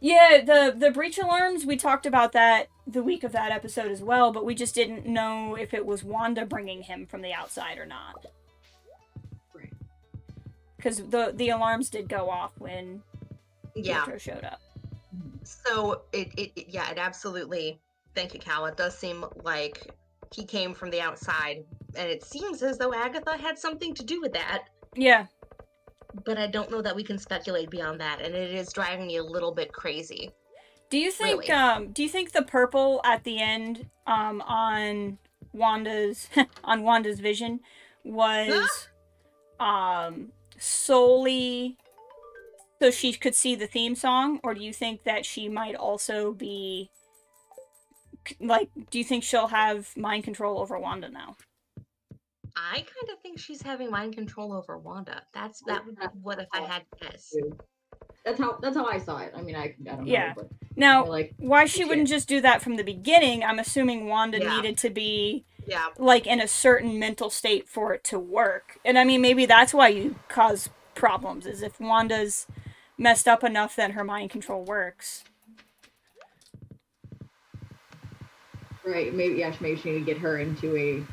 Yeah, the breach alarms, we talked about that the week of that episode as well, but we just didn't know if it was Wanda bringing him from the outside or not. Right. Because the alarms did go off when Pietro showed up. So it absolutely, thank you, Cal, it does seem like he came from the outside, and it seems as though Agatha had something to do with that. Yeah. But I don't know that we can speculate beyond that, and it is driving me a little bit crazy. Do you think the purple at the end on Wanda's vision was solely so she could see the theme song, or do you think that she might also be like, do you think she'll have mind control over Wanda now? I kind of think she's having mind control over Wanda. That would be what if I had to guess. That's how I saw it. I mean, I don't know. Yeah. But now, why she wouldn't just do that from the beginning, I'm assuming Wanda needed to be like in a certain mental state for it to work. And I mean, maybe that's why you cause problems, is if Wanda's messed up enough that her mind control works. Right. Maybe she needed to get her into a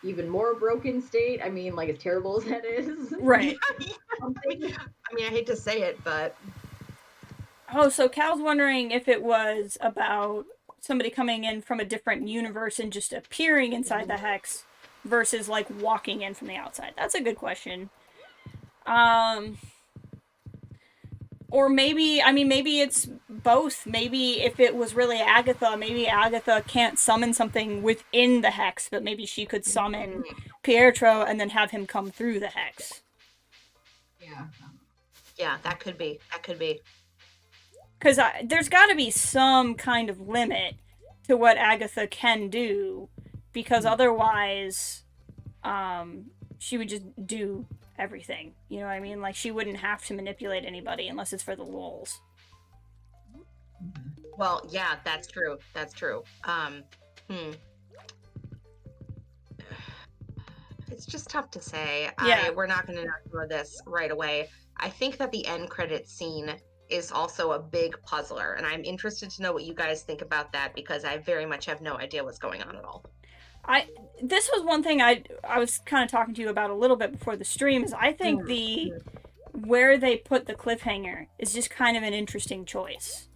even more broken state. I mean, like, as terrible as that is. Right. I mean, I hate to say it, but Oh, so Cal's wondering if it was about somebody coming in from a different universe and just appearing inside the hex versus like walking in from the outside. That's a good question. Or maybe, I mean, maybe it's both. Maybe if it was really Agatha, maybe Agatha can't summon something within the hex, but maybe she could summon Pietro and then have him come through the hex. Yeah, that could be. That could be. Because there's got to be some kind of limit to what Agatha can do, because otherwise, she would just do everything. You know what I mean? Like, she wouldn't have to manipulate anybody unless it's for the lulz. Well, yeah, that's true. That's true. It's just tough to say. Yeah. We're not going to know this right away. I think that the end credit scene is also a big puzzler, and I'm interested to know what you guys think about that, because I very much have no idea what's going on at all. This was one thing I was kind of talking to you about a little bit before the stream, is I think where they put the cliffhanger is just kind of an interesting choice.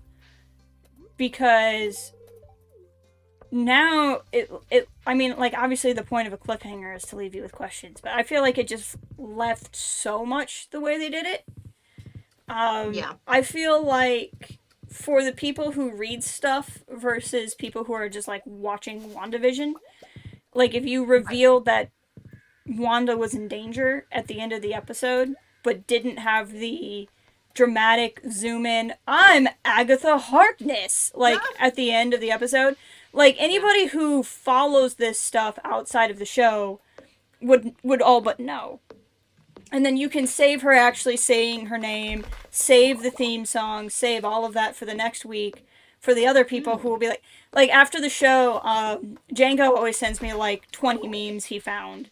Because now I mean, like, obviously the point of a cliffhanger is to leave you with questions, but I feel like it just left so much the way they did it. Yeah. I feel like for the people who read stuff versus people who are just like watching WandaVision, like, if you revealed that Wanda was in danger at the end of the episode, but didn't have the dramatic zoom in, I'm Agatha Harkness, like, at the end of the episode, like, anybody who follows this stuff outside of the show would all but know. And then you can save her actually saying her name, save the theme song, save all of that for the next week for the other people who will be like after the show, Django always sends me like 20 memes he found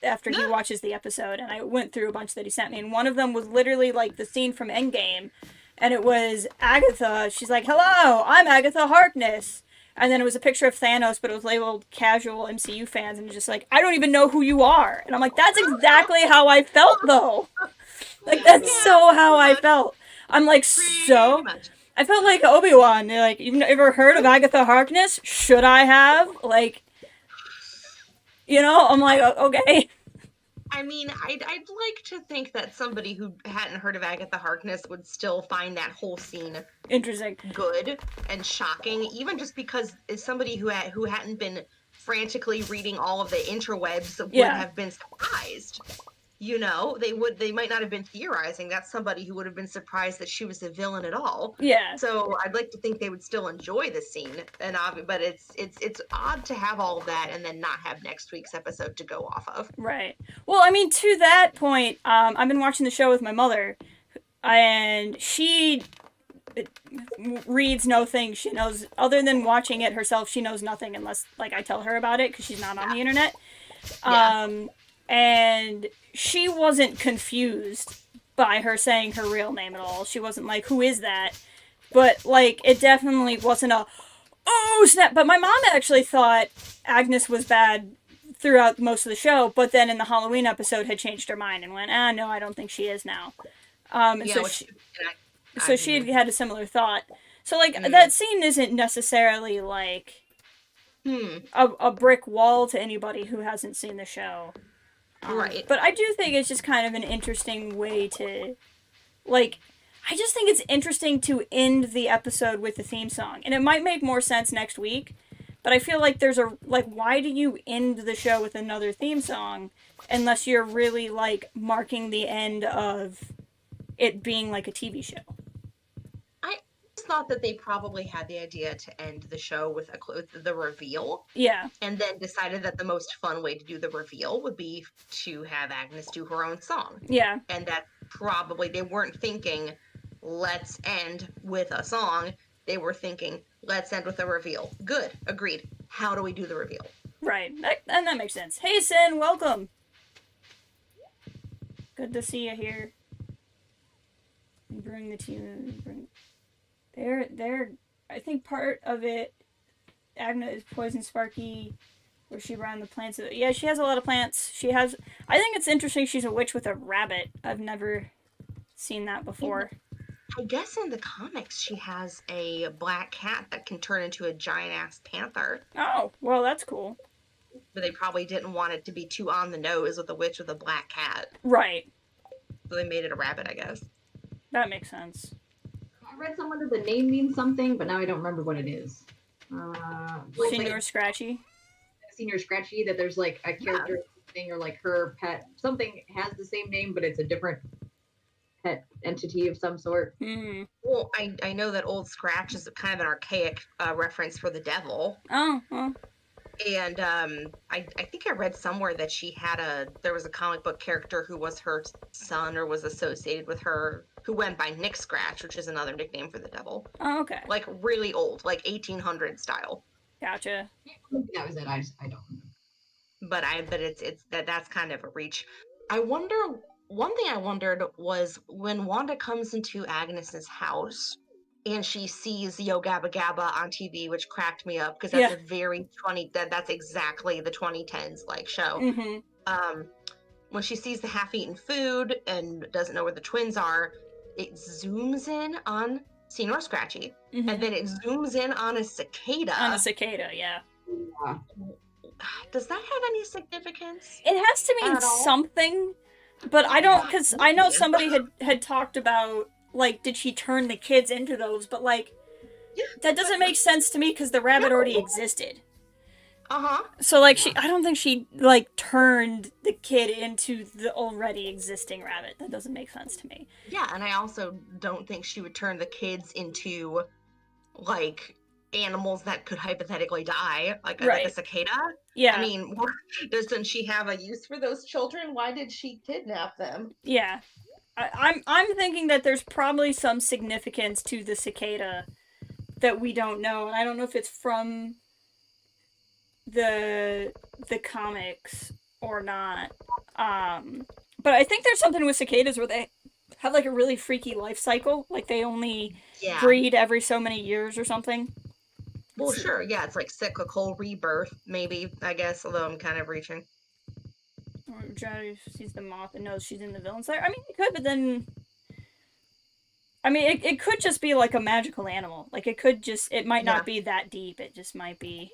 after he watches the episode, and I went through a bunch that he sent me, and one of them was literally like the scene from Endgame, and it was Agatha. She's like, hello, I'm Agatha Harkness. And then it was a picture of Thanos, but it was labeled casual MCU fans, and it's just like, I don't even know who you are. And I'm like, that's exactly how I felt, though. Like, that's so how I felt. I'm like, so... I felt like Obi-Wan. They're like, you've ever heard of Agatha Harkness? Should I have? Like, you know? I'm like, okay. I mean, I'd like to think that somebody who hadn't heard of Agatha Harkness would still find that whole scene interesting, good, and shocking, even just because it's somebody who hadn't been frantically reading all of the interwebs would have been surprised. You know, they might not have been theorizing. That's somebody who would have been surprised that she was a villain at all. Yeah. So I'd like to think they would still enjoy the scene, but it's odd to have all of that and then not have next week's episode to go off of. Right. Well, I mean, to that point, I've been watching the show with my mother, and she reads no thing. She knows, other than watching it herself, she knows nothing unless, like, I tell her about it, because she's not on the internet. And she wasn't confused by her saying her real name at all. She wasn't like, who is that? But, like, it definitely wasn't a, oh, snap. But my mom actually thought Agnes was bad throughout most of the show, but then in the Halloween episode had changed her mind and went, no, I don't think she is now. So she had a similar thought. So, like, that scene isn't necessarily, like, a brick wall to anybody who hasn't seen the show. Right. But I do think it's just kind of an interesting way to, like, I just think it's interesting to end the episode with the theme song. And it might make more sense next week, but I feel like there's why do you end the show with another theme song unless you're really, like, marking the end of it being like a TV show? Thought that they probably had the idea to end the show with the reveal. Yeah. And then decided that the most fun way to do the reveal would be to have Agnes do her own song. Yeah. And that probably they weren't thinking, let's end with a song. They were thinking, let's end with a reveal. Good. Agreed. How do we do the reveal? Right. And that makes sense. Hey, Sin, welcome. Good to see you here. Bring the team. They're I think part of it, Agnes is Poison Sparky, Where she ran the plants. Yeah, she has a lot of plants. She has. I think it's interesting. She's a witch with a rabbit. I've never seen that before. I guess in the comics she has a black cat that can turn into a giant ass panther. Oh, well, that's cool. But they probably didn't want it to be too on the nose with a witch with a black cat. Right. So they made it a rabbit, I guess. That makes sense. I read somewhere that the name means something, but now I don't remember what it is. Senior Scratchy. Senior Scratchy, that there's like a character thing or like her pet. Something has the same name, but it's a different pet entity of some sort. Mm. Well, I know that Old Scratch is kind of an archaic reference for the devil. Oh, well. And I think I read somewhere that there was a comic book character who was her son or was associated with her, who went by Nick Scratch, which is another nickname for the devil. Oh, okay. Like really old, like 1800 style. Gotcha. That was it. I don't remember. But it's that's kind of a reach. One thing I wondered was when Wanda comes into Agnes's house and she sees Yo Gabba Gabba on TV, which cracked me up because that's a very that's exactly the 2010s like show. Mm-hmm. When she sees the half-eaten food and doesn't know where the twins are, it zooms in on Senior Scratchy, and then it zooms in on a cicada. On a cicada, yeah. Does that have any significance? It has to mean something, but I don't, because I know somebody had talked about, like, did she turn the kids into those, but, like, that doesn't make sense to me because the rabbit already existed. So, like, I don't think she, like, turned the kid into the already existing rabbit. That doesn't make sense to me. Yeah, and I also don't think she would turn the kids into, like, animals that could hypothetically die, like a cicada. Yeah. I mean, doesn't she have a use for those children? Why did she kidnap them? Yeah. I'm thinking that there's probably some significance to the cicada that we don't know, and I don't know if it's from the comics or not. But I think there's something with cicadas where they have like a really freaky life cycle, like they only breed every so many years or something. Well, sure, yeah, it's like cyclical rebirth, maybe, I guess, although I'm kind of reaching. Or Johnny sees the moth and knows she's in the villain's lair. I mean, it could, but then... I mean, it could just be like a magical animal. Like, it might not be that deep. It just might be...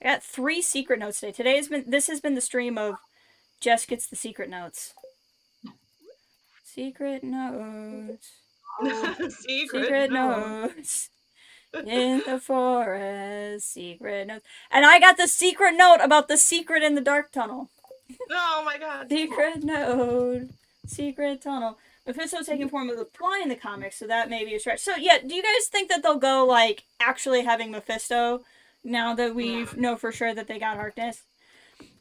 I got 3 secret notes today. This has been the stream of Jess gets the secret notes. Secret notes. Secret notes. In the forest, secret notes. And I got the secret note about the secret in the dark tunnel. Oh my god. Secret note. Secret tunnel. Mephisto's taking form of the fly in the comics, so that may be a stretch. So yeah, do you guys think that they'll go, like, actually having Mephisto now that we know for sure that they got Harkness?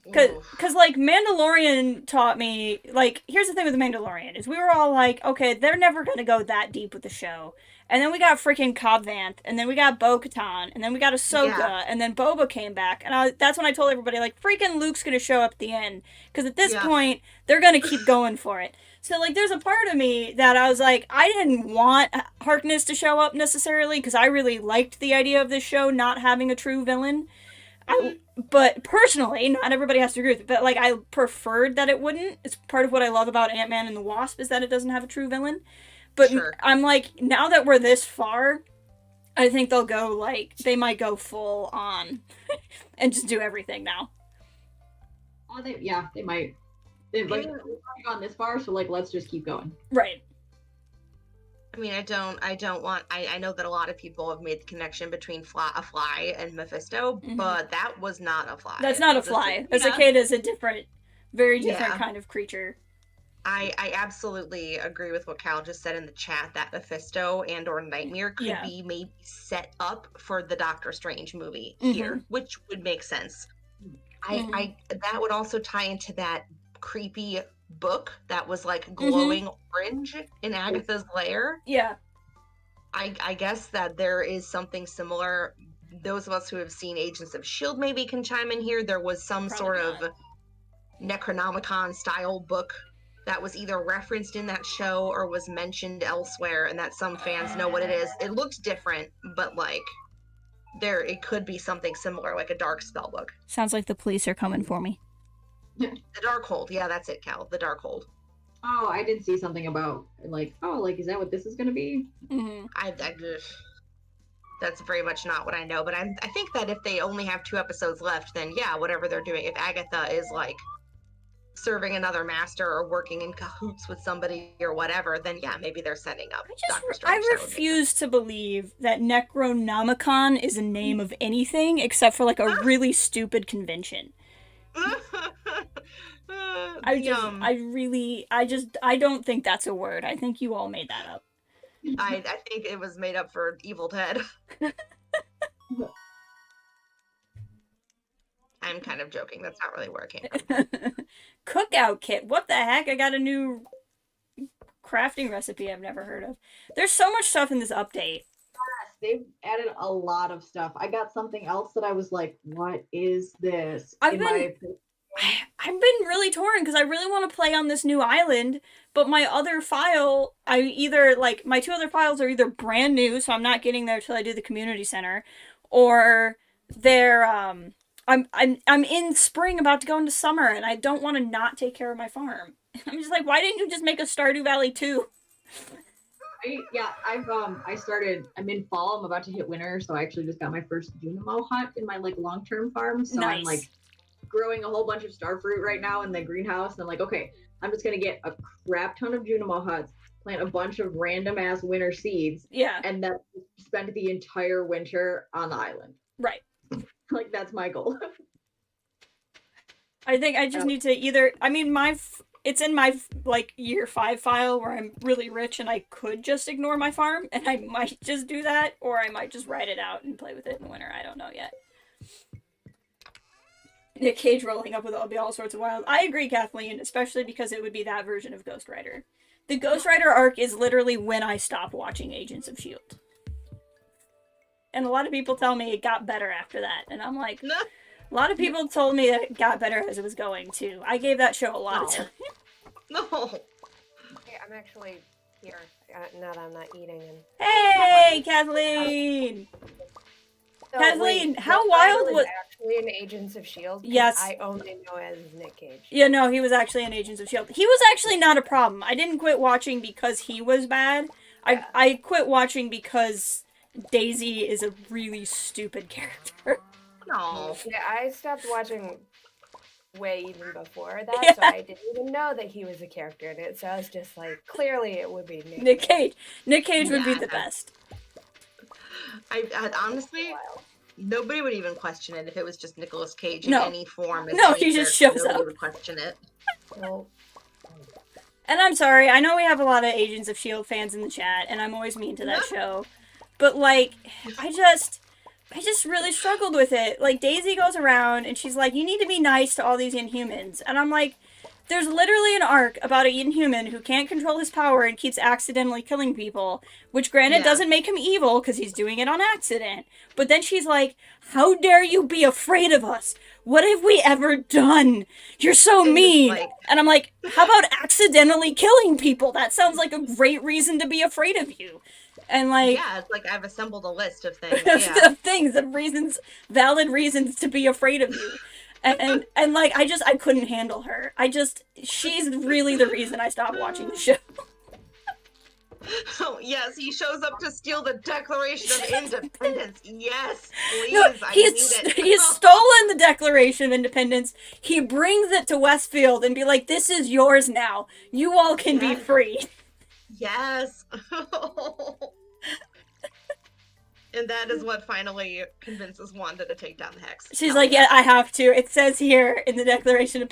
Because, like, Mandalorian taught me, like, here's the thing with The Mandalorian, is we were all like, okay, they're never going to go that deep with the show. And then we got freaking Cobb Vanth, and then we got Bo-Katan, and then we got Ahsoka, and then Boba came back. And that's when I told everybody, like, freaking Luke's going to show up at the end. Because at this point, they're going to keep going for it. So, like, there's a part of me that I was like, I didn't want Harkness to show up necessarily, because I really liked the idea of this show not having a true villain. But personally, not everybody has to agree with it, but, like, I preferred that it wouldn't. It's part of what I love about Ant-Man and the Wasp, is that it doesn't have a true villain. But I'm like, now that we're this far, I think they'll go, like, they might go full on and just do everything now. They might. They've, like, gone this far, so, like, let's just keep going. Right. I mean, I know that a lot of people have made the connection between a fly and Mephisto, but that was not a fly. That's not a fly. A cicada is a very different kind of creature. I absolutely agree with what Cal just said in the chat, that Mephisto and or Nightmare could be maybe set up for the Doctor Strange movie here, which would make sense. That would also tie into that creepy book that was like glowing orange in Agatha's lair. Yeah. I guess that there is something similar. Those of us who have seen Agents of S.H.I.E.L.D. maybe can chime in here. There was some sort of Necronomicon style book that was either referenced in that show or was mentioned elsewhere, and that some fans know what it is. It looked different, but like it could be something similar, like a dark spell book. Sounds like the police are coming for me. The Darkhold, yeah, that's it, Cal. The Darkhold. Oh, I did see something about like, is that what this is gonna be? Mm-hmm. That's very much not what I know, but I think that if they only have 2 episodes left, then yeah, whatever they're doing, if Agatha is like serving another master or working in cahoots with somebody or whatever, then yeah, maybe they're setting up Doctor Strange. I refuse to believe that Necronomicon is a name of anything except for like a really stupid convention. I don't think that's a word. I think you all made that up. I think it was made up for Evil Dead. I'm kind of joking. That's not really where it came from. Cookout kit. What the heck? I got a new crafting recipe I've never heard of. There's so much stuff in this update. Yes, they've added a lot of stuff. I got something else that I was like, what is this? I've been really torn because I really want to play on this new island, but my other file, my 2 other files are either brand new, so I'm not getting there till I do the community center, or they're I'm in spring about to go into summer and I don't want to not take care of my farm. I'm just like, why didn't you just make a Stardew Valley 2? I'm in fall, I'm about to hit winter, so I actually just got my first Junimo hut in my like long-term farm. So nice. I'm like growing a whole bunch of starfruit right now in the greenhouse, and I'm like, okay, I'm just gonna get a crap ton of Junimo huts, plant a bunch of random ass winter seeds, and then spend the entire winter on the island. Right. Like that's my goal. I think I just need to either, it's in my like year 5 file where I'm really rich and I could just ignore my farm, and I might just do that, or I might just write it out and play with it in the winter. I don't know yet. Nick Cage rolling up with all sorts of wild. I agree, Kathleen, especially because it would be that version of Ghost Rider. The Ghost Rider arc is literally when I stopped watching Agents of S.H.I.E.L.D. And a lot of people tell me it got better after that, and I'm like, a lot of people told me that it got better as it was going, too. I gave that show a lot of time. No. Okay, I'm actually here, now that I'm not eating. Hey, Kathleen! So, Kathleen, wait, how wild was... actually in Agents of S.H.I.E.L.D.? Yes. I only know as Nick Cage. Yeah, no, he was actually in Agents of S.H.I.E.L.D. He was actually not a problem. I didn't quit watching because he was bad. Yeah. I quit watching because Daisy is a really stupid character. No. Yeah, I stopped watching way even before that, so I didn't even know that he was a character in it, so I was just like, clearly it would be Nick Cage. Nick Cage would be the best. I honestly, nobody would even question it if it was just Nicolas Cage in any form. No, he just shows up. Nobody would question it. No. And I'm sorry, I know we have a lot of Agents of S.H.I.E.L.D. fans in the chat, and I'm always mean to that show. But, like, I just really struggled with it. Like, Daisy goes around, and she's like, you need to be nice to all these Inhumans. And I'm like, there's literally an arc about an Inhuman who can't control his power and keeps accidentally killing people, which granted doesn't make him evil, because he's doing it on accident. But then she's like, how dare you be afraid of us? What have we ever done? You're so mean. And I'm like, how about accidentally killing people? That sounds like a great reason to be afraid of you. And like, yeah, it's like I've assembled a list of things. of reasons, valid reasons to be afraid of you. And like, I couldn't handle her. She's really the reason I stopped watching the show. Oh, yes, he shows up to steal the Declaration of Independence. Yes, please, no, I need it. He's stolen the Declaration of Independence. He brings it to Westfield and be like, this is yours now. You all can be free. Yes. And that is what finally convinces Wanda to take down the Hex. She's like, yeah, I have to. It says here in the Declaration of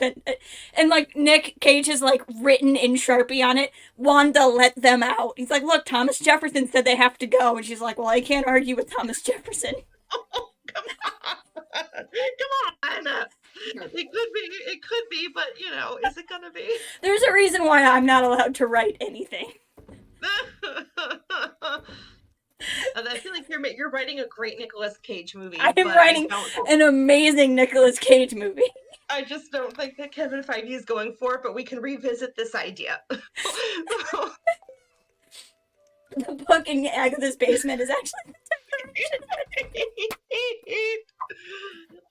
and like Nick Cage is like written in Sharpie on it, Wanda, let them out. He's like, look, Thomas Jefferson said they have to go. And she's like, well, I can't argue with Thomas Jefferson. Oh, come on. Come on. It could be, but you know, is it gonna be? There's a reason why I'm not allowed to write anything. And I feel like you're writing a great Nicolas Cage movie. I am writing an amazing Nicolas Cage movie. I just don't think that Kevin Feige is going for it, but we can revisit this idea. The book in Agatha's basement is actually the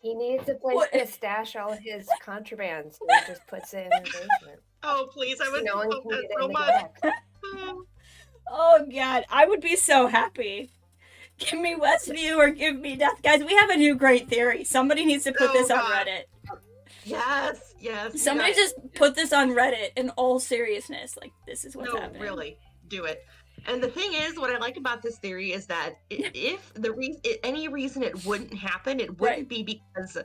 He needs a place What? to stash all his contraband, so he just puts it in the basement. Oh, please, I would No one love can that get it so in the much. garage. Oh god, I would be so happy. Give me Westview or give me death. Guys, we have a new great theory. Somebody needs to put Oh, this on God. Reddit. Yes, yes. Somebody just put this on Reddit in all seriousness. Like, this is what's happening. Really, do it. And the thing is, what I like about this theory is that if any reason it wouldn't happen, it wouldn't be because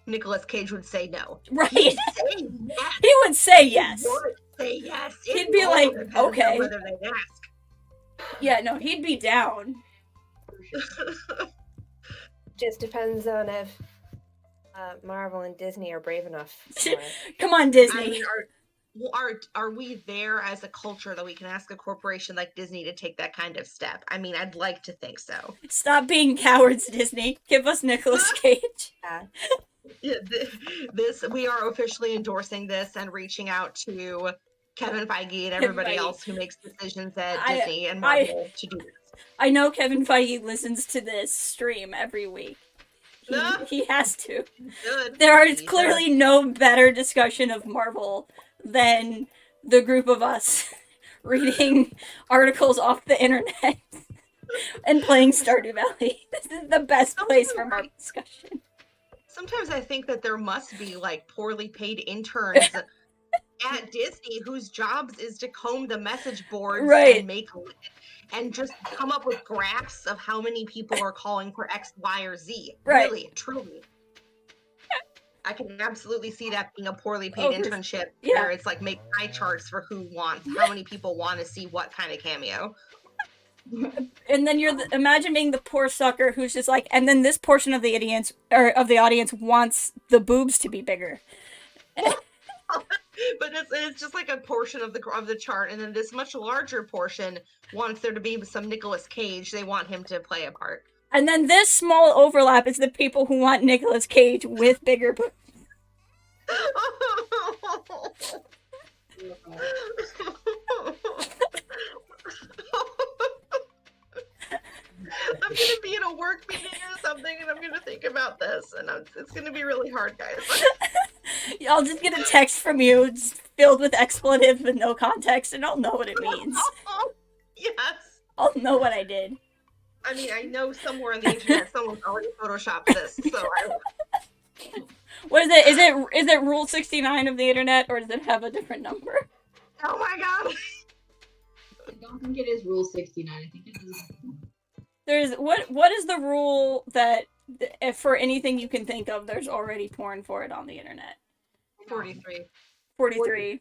Nicolas Cage would say no. Right. He'd say yes. He would say yes. He would say yes. He'd be like, okay. Whether they ask. Yeah, no, he'd be down. Just depends on if Marvel and Disney are brave enough for it. Come on, I Disney. mean, are we there as a culture that we can ask a corporation like Disney to take that kind of step? I mean, I'd like to think so. Stop being cowards, Disney. Give us Nicolas Cage. Yeah, this we are officially endorsing this and reaching out to Kevin Feige and everybody else who makes decisions at Disney and Marvel to do this. I know Kevin Feige listens to this stream every week. He has to. There is clearly no better discussion of Marvel than the group of us reading articles off the internet and playing Stardew Valley. This is the best place for Marvel discussion. Sometimes I think that there must be like poorly paid interns at Disney whose jobs is to comb the message boards and make and just come up with graphs of how many people are calling for X, Y, or Z. Right. Really, truly. I can absolutely see that being a poorly paid internship where it's like make pie charts for who wants, how many people want to see what kind of cameo. And then imagine being the poor sucker who's just like, and then this portion of the audience wants the boobs to be bigger. But it's just like a portion of the chart, and then this much larger portion wants there to be some Nicolas Cage. They want him to play a part. And then this small overlap is the people who want Nicolas Cage with bigger boobs. I'm gonna be in a work meeting or something, and I'm gonna think about this, and it's gonna be really hard, guys. I'll just get a text from you just filled with expletives with no context, and I'll know what it means. Yes. I'll know what I did. I mean, I know somewhere on the internet someone's already photoshopped this, so What is it? Is it Rule 69 of the internet, or does it have a different number? Oh my god! I don't think it is Rule 69. I think it is. There's what is the rule that if for anything you can think of, there's already porn for it on the internet? 43. 43.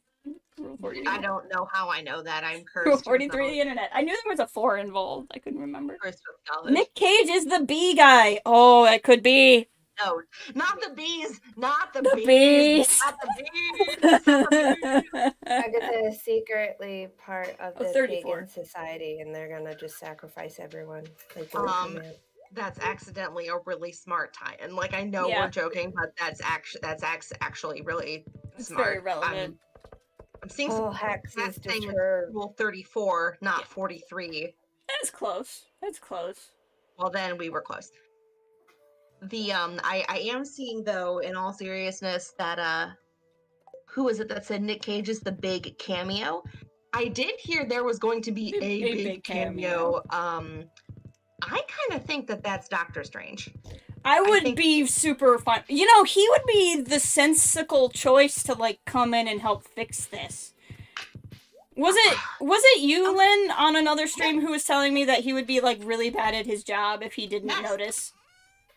Rule 43. I don't know how I know that. I'm cursed. Rule 43 the internet. I knew there was a 4 involved. I couldn't remember. Cursed with knowledge. Nick Cage is the bee guy. Oh, it could be. No, not the bees. Not the bees. Not the bees. I guess they're secretly part of the 34. pagan society, and they're gonna just sacrifice everyone. Like That's accidentally a really smart tie, and like I know we're joking, but that's actually really smart. Very relevant. I'm seeing some Hex is saying disturbed. Rule 34, not 43. That's close. That's close. Well, then we were close. The I am seeing though, in all seriousness, that who is it that said Nick Cage is the big cameo? I did hear there was going to be a big cameo. I kind of think that that's Doctor Strange. I would be super fun. You know, he would be the sensical choice to like come in and help fix this. Was it you, Lynn, on another stream who was telling me that he would be like really bad at his job if he didn't notice?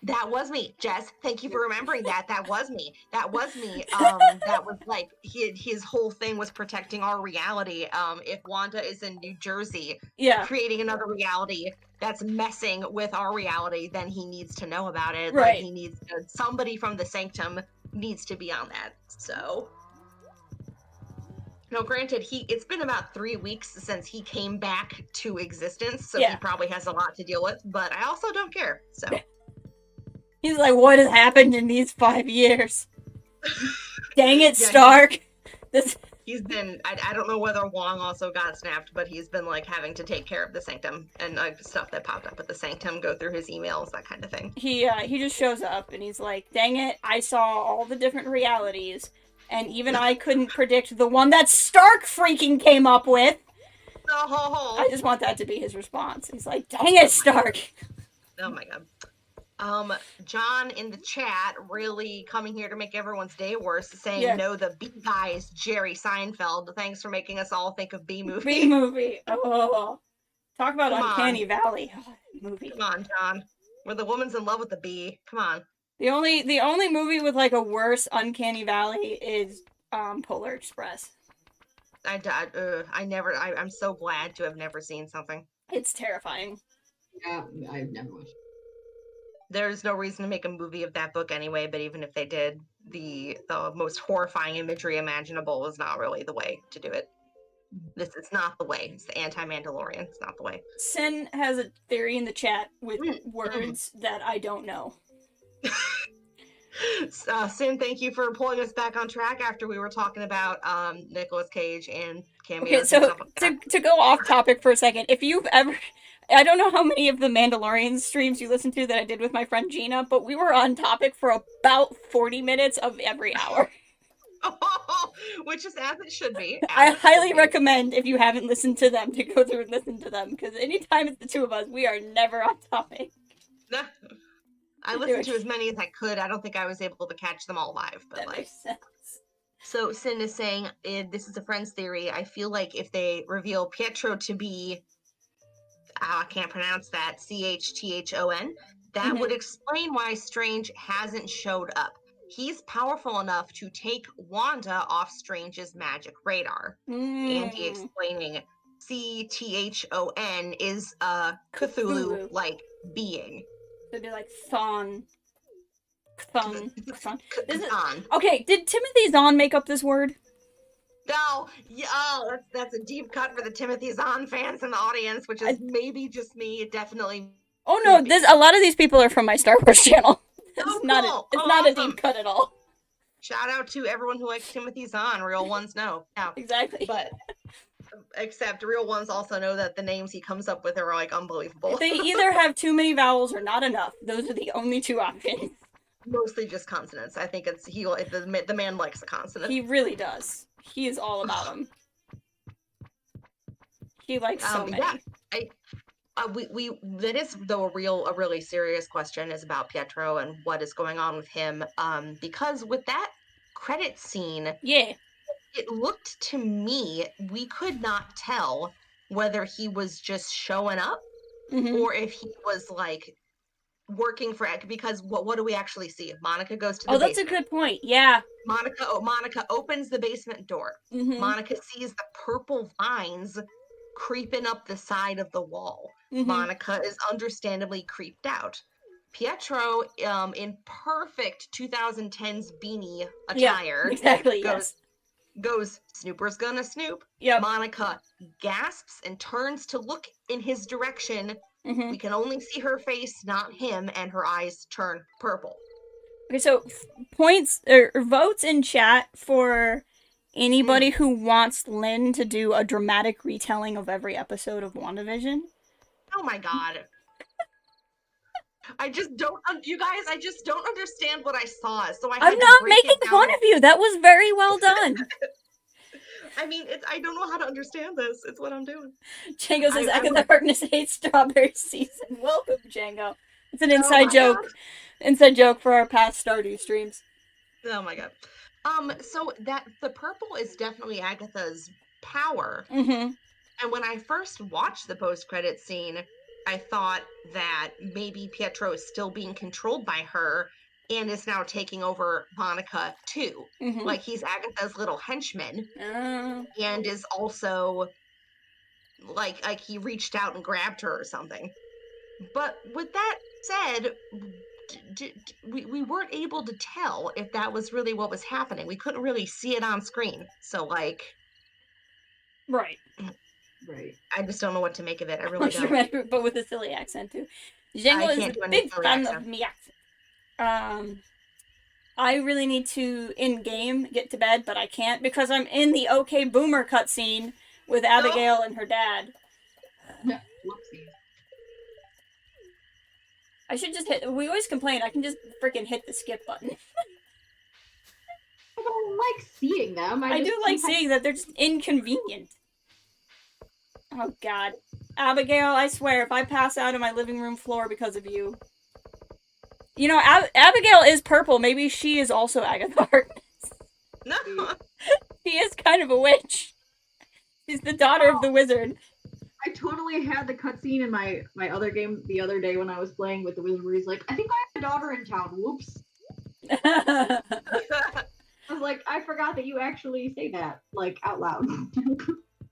That was me, Jess. Thank you for remembering that. That was me. That was me. That was like his whole thing was protecting our reality. If Wanda is in New Jersey, creating another reality that's messing with our reality, then he needs to know about it. Right. Like he needs somebody from the Sanctum needs to be on that. So, no, granted, it's been about 3 weeks since he came back to existence, so he probably has a lot to deal with. But I also don't care. So. He's like, what has happened in these 5 years? Dang it, Stark. He's been, I don't know whether Wong also got snapped, but he's been like having to take care of the Sanctum and stuff that popped up at the Sanctum, go through his emails, that kind of thing. He just shows up and he's like, dang it, I saw all the different realities, and even I couldn't predict the one that Stark freaking came up with. I just want that to be his response. He's like, dang it, Stark. Oh my god. John in the chat really coming here to make everyone's day worse, saying no, the B guy is Jerry Seinfeld. Thanks for making us all think of B movie. B movie. Oh, talk about Uncanny Valley movie. Come on, John. Where the woman's in love with the bee. Come on. The only movie with like a worse Uncanny Valley is Polar Express. I'm so glad to have never seen something. It's terrifying. Yeah, I've never watched it. There's no reason to make a movie of that book anyway, but even if they did, the most horrifying imagery imaginable was not really the way to do it. It's not the way. It's the anti-Mandalorian. It's not the way. Sin has a theory in the chat with words that I don't know. Sin, thank you for pulling us back on track after we were talking about Nicolas Cage and cameos. Okay, so to go off topic for a second, if you've ever... I don't know how many of the Mandalorian streams you listened to that I did with my friend Gina, but we were on topic for about 40 minutes of every hour. Which is as it should be. I highly recommend, if you haven't listened to them, to go through and listen to them, because anytime it's the two of us, we are never on topic. I listened to as many as I could. I don't think I was able to catch them all live, but that like. Makes sense. So Sin is saying, this is a friend's theory. I feel like if they reveal Pietro to be, I can't pronounce that, Chthon, that would explain why Strange hasn't showed up. He's powerful enough to take Wanda off Strange's magic radar. Andy explaining Chthon is a Cthulhu-like being. So it'd be like Thon. Okay, did Timothy Zahn make up this word? No, that's a deep cut for the Timothy Zahn fans in the audience, which is maybe just me. Definitely. Oh no, a lot of these people are from my Star Wars channel. It's not a deep cut at all. Shout out to everyone who likes Timothy Zahn. Real ones know. Yeah, exactly. But except real ones also know that the names he comes up with are like unbelievable. They either have too many vowels or not enough. Those are the only two options. Mostly just consonants. I think the man likes a consonant. He really does. He is all about them. He likes so many. That is though a really serious question is about Pietro and what is going on with him. Because with that credit scene, it looked to me we could not tell whether he was just showing up or if he was like working for it, because what do we actually see? Monica goes to the basement. That's a good point. Yeah. Monica opens the basement door. Monica sees the purple vines creeping up the side of the wall. Monica is understandably creeped out. Pietro, in perfect 2010s beanie attire, goes, Snooper's gonna snoop. Monica gasps and turns to look in his direction. We can only see her face, not him, and her eyes turn purple. Okay, so points or votes in chat for anybody who wants Lynn to do a dramatic retelling of every episode of WandaVision. Oh my god. I just don't understand what I saw. So I'm not making fun of you. That was very well done. I mean, I don't know how to understand this. It's what I'm doing. Django says, Agatha Harkness hates strawberry season. Welcome, Django. It's an inside joke. God. Inside joke for our past Stardew streams. Oh my god. So that the purple is definitely Agatha's power. And when I first watched the post-credit scene, I thought that maybe Pietro is still being controlled by her and is now taking over Monica too. Like he's Agatha's little henchman and is also like he reached out and grabbed her or something. But with that said, we weren't able to tell if that was really what was happening. We couldn't really see it on screen. So like... Right. I just don't know what to make of it. I really don't. But with a silly accent too. Django is a big fan of me accent. I really need to, in-game, get to bed, but I can't because I'm in the OK Boomer cutscene with Abigail and her dad. Whoopsies. I should just hit... We always complain, I can just freaking hit the skip button. I don't like seeing them. I do like seeing that, they're just inconvenient. Oh god. Abigail, I swear, if I pass out on my living room floor because of you... You know, Abigail is purple. Maybe she is also Agatha Harkness. No. She is kind of a witch. She's the daughter of the wizard. I totally had the cutscene in my other game the other day when I was playing with the wizard where he's like, I think I have a daughter in town. Whoops. I was like, I forgot that you actually say that, like, out loud.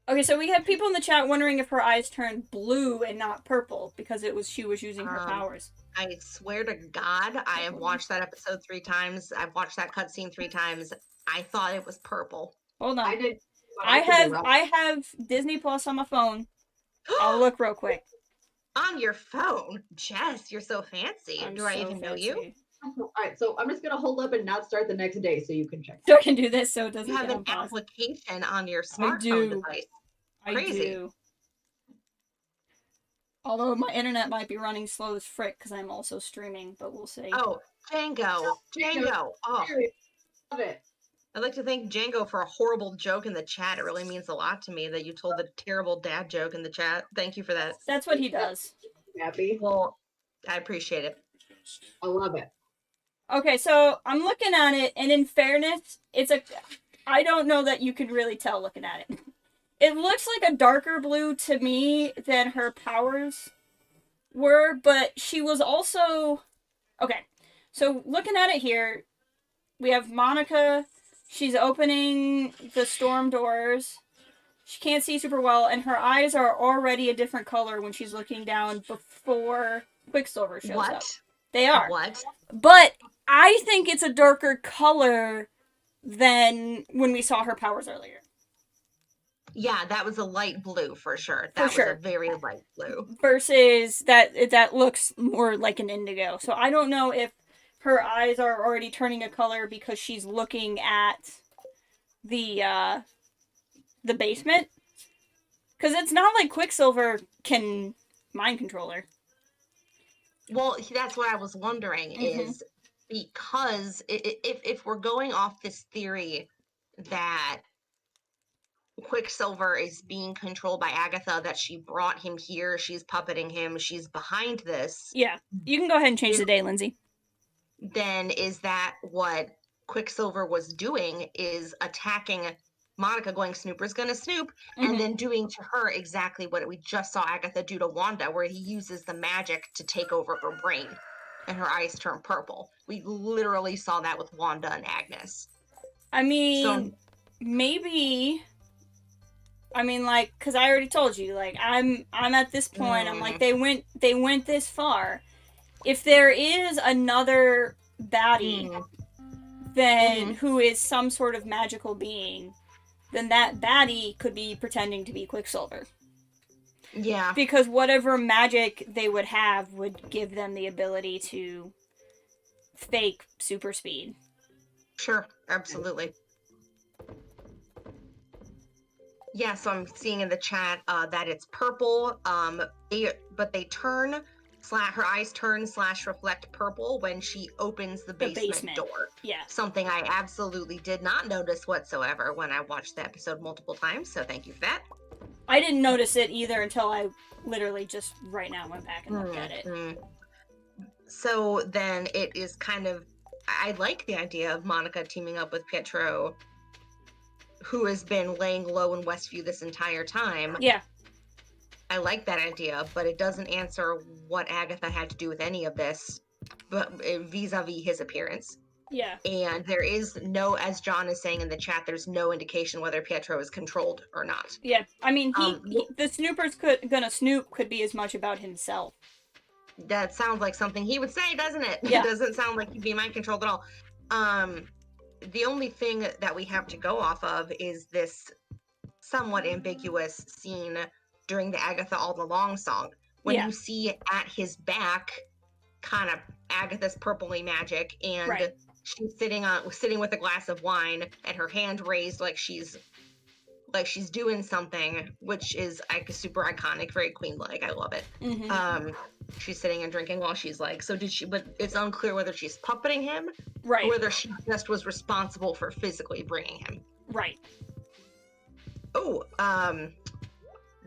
Okay, so we have people in the chat wondering if her eyes turned blue and not purple because she was using her powers. I swear to God, I have watched that episode 3 times. I've watched that cutscene 3 times. I thought it was purple. Hold on. I did. I have Disney Plus on my phone. I'll look real quick. On your phone? Jess, you're so fancy. Do I even know you? Alright, so I'm just gonna hold up and not start the next day so you can check. So I can do this so it doesn't You have get an on pause. application on your smartphone device. Crazy. I do. Although my internet might be running slow as frick because I'm also streaming, but we'll see. Oh, Django. Django. Oh, Love it. I'd like to thank Django for a horrible joke in the chat. It really means a lot to me that you told the terrible dad joke in the chat. Thank you for that. That's what he does. Happy. Well, I appreciate it. I love it. Okay, so I'm looking at it, and in fairness, I don't know that you could really tell looking at it. It looks like a darker blue to me than her powers were, but she was also... Okay, so looking at it here, we have Monica. She's opening the storm doors. She can't see super well, and her eyes are already a different color when she's looking down before Quicksilver shows up. They are. What? But I think it's a darker color than when we saw her powers earlier. Yeah, that was a light blue for sure. That was a very light blue. Versus that looks more like an indigo. So I don't know if her eyes are already turning a color because she's looking at the basement. Because it's not like Quicksilver can mind control her. Well, that's what I was wondering is because if we're going off this theory that Quicksilver is being controlled by Agatha, that she brought him here, she's puppeting him, she's behind this. Yeah, you can go ahead and change the day, Lindsay. Then is that what Quicksilver was doing, is attacking Monica, going Snooper's gonna snoop, and then doing to her exactly what we just saw Agatha do to Wanda, where he uses the magic to take over her brain and her eyes turn purple. We literally saw that with Wanda and Agnes. I mean, maybe... I mean, like, because I already told you, like, I'm at this point, I'm like, they went this far. If there is another baddie, then who is some sort of magical being, then that baddie could be pretending to be Quicksilver. Yeah. Because whatever magic they would have would give them the ability to fake super speed. Sure, absolutely. Yeah, so I'm seeing in the chat that it's purple, but they turn, her eyes turn / reflect purple when she opens the basement door. Yeah. Something I absolutely did not notice whatsoever when I watched the episode multiple times, so thank you for that. I didn't notice it either until I literally just right now went back and looked at it. So then it is kind of, I like the idea of Monica teaming up with Pietro, who has been laying low in Westview this entire time. Yeah. I like that idea, but it doesn't answer what Agatha had to do with any of this, but vis-a-vis his appearance. Yeah. And there is no, as John is saying in the chat, there's no indication whether Pietro is controlled or not. Yeah, I mean, the snoopers gonna snoop could be as much about himself. That sounds like something he would say, doesn't it? Yeah. It doesn't sound like he'd be mind controlled at all. The only thing that we have to go off of is this somewhat ambiguous scene during the Agatha All Along song. When you see at his back kind of Agatha's purpley magic and She's sitting with a glass of wine and her hand raised like she's doing something, which is like super iconic, very queen-like. I love it. Mm-hmm. She's sitting and drinking while she's like, so did she? But it's unclear whether she's puppeting him, Right. or whether she just was responsible for physically bringing him. Right. Oh,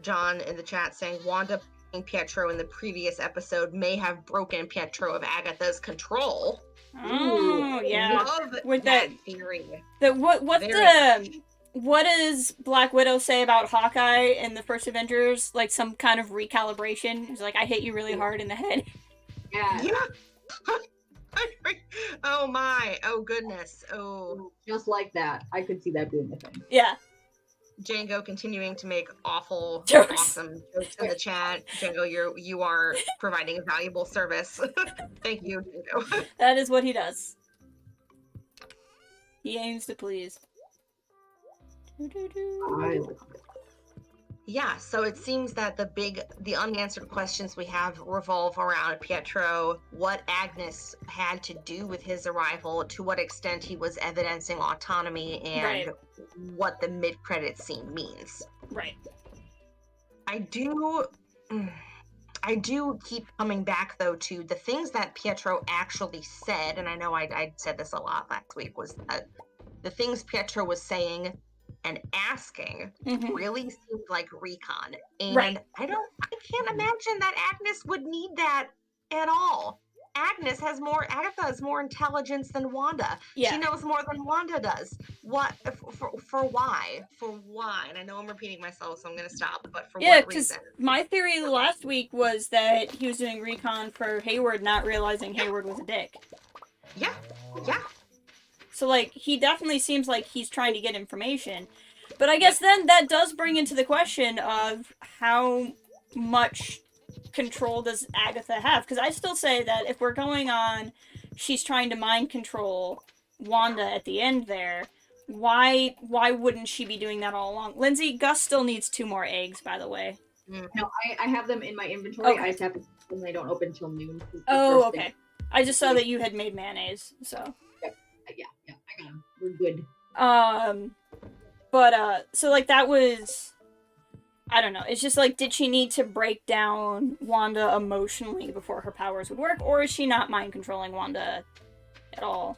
John in the chat saying Wanda playing Pietro in the previous episode may have broken Pietro of Agatha's control. Oh, yeah. Love With that theory. What does Black Widow say about Hawkeye in the first Avengers? Like some kind of recalibration? He's like, I hit you really hard in the head. Yeah. Oh my. Oh goodness. Oh. Just like that. I could see that being a thing. Yeah. Django continuing to make awful, Jokes. awesome jokes in the chat. Django, you are providing a valuable service. Thank you, Django. That is what he does. He aims to please. I love it. Yeah, so it seems that the unanswered questions we have revolve around Pietro, what Agnes had to do with his arrival, to what extent he was evidencing autonomy, and what the mid-credit scene means. Right. I do keep coming back, though, to the things that Pietro actually said, and I know I said this a lot last week, was that the things Pietro was saying and asking really seemed like recon. And I can't imagine that Agnes would need that at all. Agatha has more intelligence than Wanda. Yeah. She knows more than Wanda does. What for why? For why? And I know I'm repeating myself, so I'm gonna stop, but for what reason? My theory last week was that he was doing recon for Hayward, not realizing Hayward was a dick. Yeah. So, like, he definitely seems like he's trying to get information. But I guess then that does bring into the question of how much control does Agatha have? Because I still say that if we're going on, she's trying to mind control Wanda at the end there, why wouldn't she be doing that all along? Lindsay, Gus still needs 2 more eggs, by the way. No, I have them in my inventory. Okay. I just have to, and they don't open till noon. Oh, okay. I just saw that you had made mayonnaise, so... Yeah, I got them. We're good. So, like, that was... I don't know. It's just, like, did she need to break down Wanda emotionally before her powers would work, or is she not mind-controlling Wanda at all?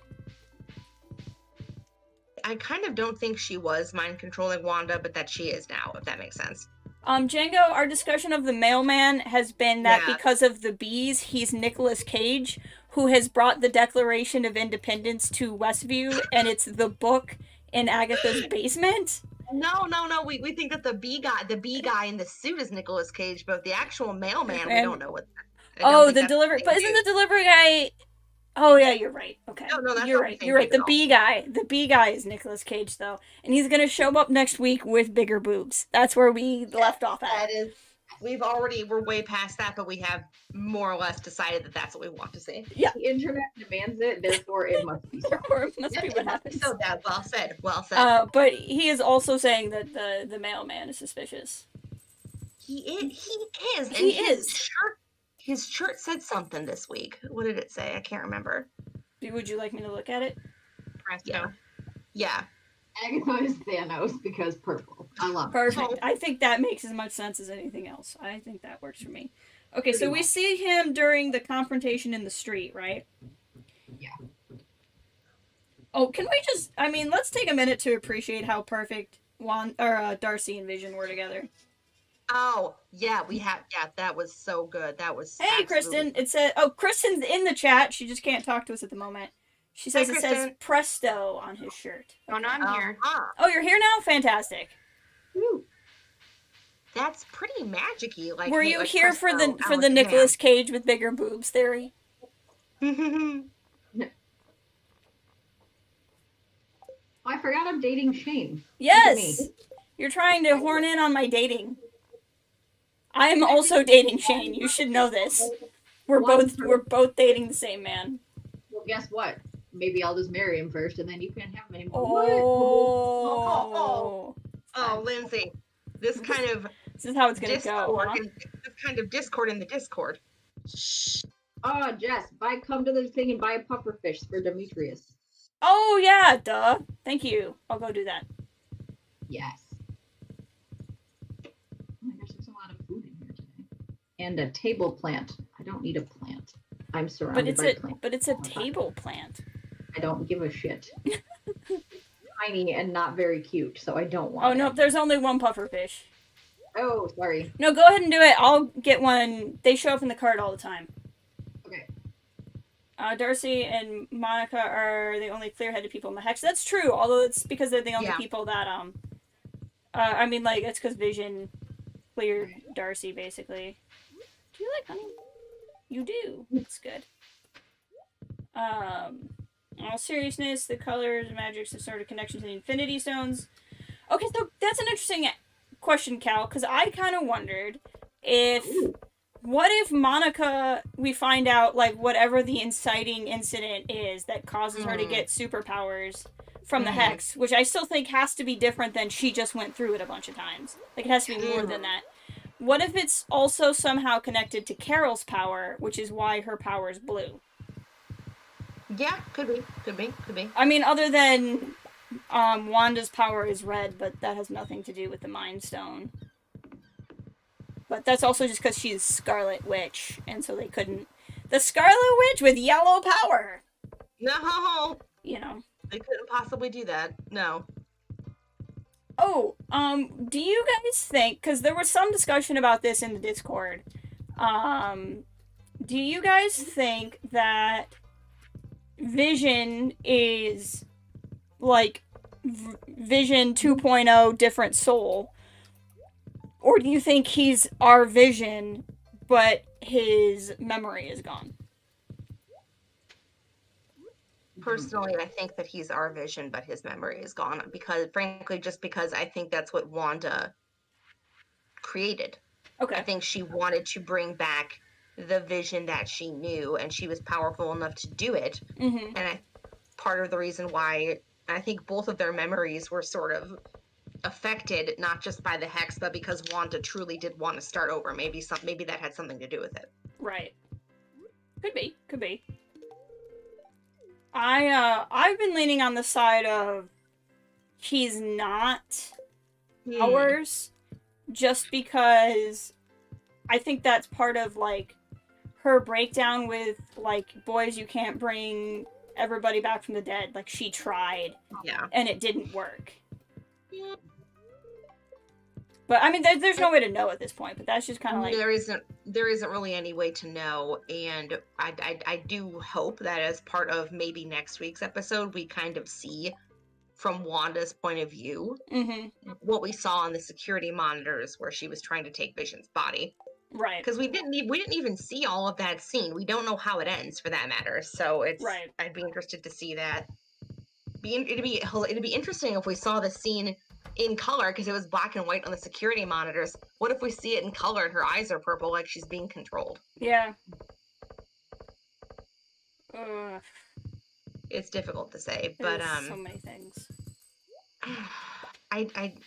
I kind of don't think she was mind-controlling Wanda, but that she is now, if that makes sense. Django, our discussion of the mailman has been that because of the bees, he's Nicolas Cage, who has brought the Declaration of Independence to Westview, and it's the book in Agatha's basement. No. We think that the bee guy in the suit is Nicolas Cage, but the actual mailman, we don't know what. The delivery, but isn't the delivery guy? Oh yeah, you're right. Okay, no, that's you're right. You're right. The bee guy is Nicolas Cage though, and he's gonna show up next week with bigger boobs. That's where we left off at. That is. We're way past that, but we have more or less decided that that's what we want to see. Yeah. The internet demands it, therefore it must be. Therefore it must be what happens. So that, well said. But he is also saying that the mailman is suspicious. He is. He is. His shirt said something this week. What did it say? I can't remember. Would you like me to look at it? Yeah. Agatha is Thanos because purple. I love it. Perfect. I think that makes as much sense as anything else. I think that works for me. Okay, so we see him during the confrontation in the street, right? Yeah. Oh, can we just... I mean, let's take a minute to appreciate how perfect Darcy and Vision were together. Oh, yeah, that was so good. That was Hey, Kristen! It said... Oh, Kristen's in the chat. She just can't talk to us at the moment. She says it says Presto on his shirt. Oh, no, I'm here. Oh, you're here now? Fantastic. Woo. That's pretty magic-y. Like, were you here for the Nicolas Cage with bigger boobs theory? I forgot I'm dating Shane. Yes! You're trying to horn in on my dating. I am also dating Shane. You should know this. We're both dating the same man. Well, guess what? Maybe I'll just marry him first, and then you can't have him anymore. Oh, Lindsay, this is how it's gonna go. Huh? This kind of discord in the Discord. Oh, Jess, come to the thing and buy a puffer fish for Demetrius. Oh, yeah, duh. Thank you. I'll go do that. Yes. Oh my gosh, there's a lot of food in here today. And a table plant. I don't need a plant. I'm surrounded by plants. But it's a table plant. I don't give a shit. Tiny and not very cute, so I don't want it. Oh, no, there's only one pufferfish. Oh, sorry. No, go ahead and do it. I'll get one. They show up in the cart all the time. Okay. Darcy and Monica are the only clear-headed people in the Hex. That's true, although it's because they're the only people that, I mean, like, it's because Vision cleared Darcy, basically. Do you like honey? You do. That's good. In all seriousness, the colors, magics have sort of connection to the Infinity Stones. Okay, so that's an interesting question, Cal, because I kind of wondered if... What if Monica, we find out, like, whatever the inciting incident is that causes her to get superpowers from the Hex, which I still think has to be different than she just went through it a bunch of times. Like, it has to be more than that. What if it's also somehow connected to Carol's power, which is why her power is blue? Yeah, could be. I mean, other than Wanda's power is red, but that has nothing to do with the Mind Stone. But that's also just because she's Scarlet Witch, and so they couldn't... The Scarlet Witch with yellow power! No! You know. They couldn't possibly do that. No. Oh, do you guys think... Because there was some discussion about this in the Discord. Do you guys think that Vision is, like, Vision 2.0 different soul? Or do you think he's our Vision, but his memory is gone? Personally, I think that he's our Vision, but his memory is gone. Because, frankly, just because I think that's what Wanda created. Okay. I think she wanted to bring back the Vision that she knew, and she was powerful enough to do it. And part of the reason why I think both of their memories were sort of affected, not just by the Hex, but because Wanda truly did want to start over. Maybe that had something to do with it. Right. Could be. I've been leaning on the side of he's not ours, just because I think that's part of, like, her breakdown with, like, boys, you can't bring everybody back from the dead. Like, she tried. Yeah. And it didn't work. But, I mean, there's no way to know at this point, but that's just kind of like... There isn't really any way to know, and I do hope that as part of maybe next week's episode, we kind of see, from Wanda's point of view, what we saw on the security monitors where she was trying to take Vision's body. Right. Because we didn't even see all of that scene. We don't know how it ends, for that matter. So it's... Right. I'd be interested to see that. It'd be interesting if we saw the scene in color, because it was black and white on the security monitors. What if we see it in color and her eyes are purple, like she's being controlled? Yeah. It's difficult to say, but so many things.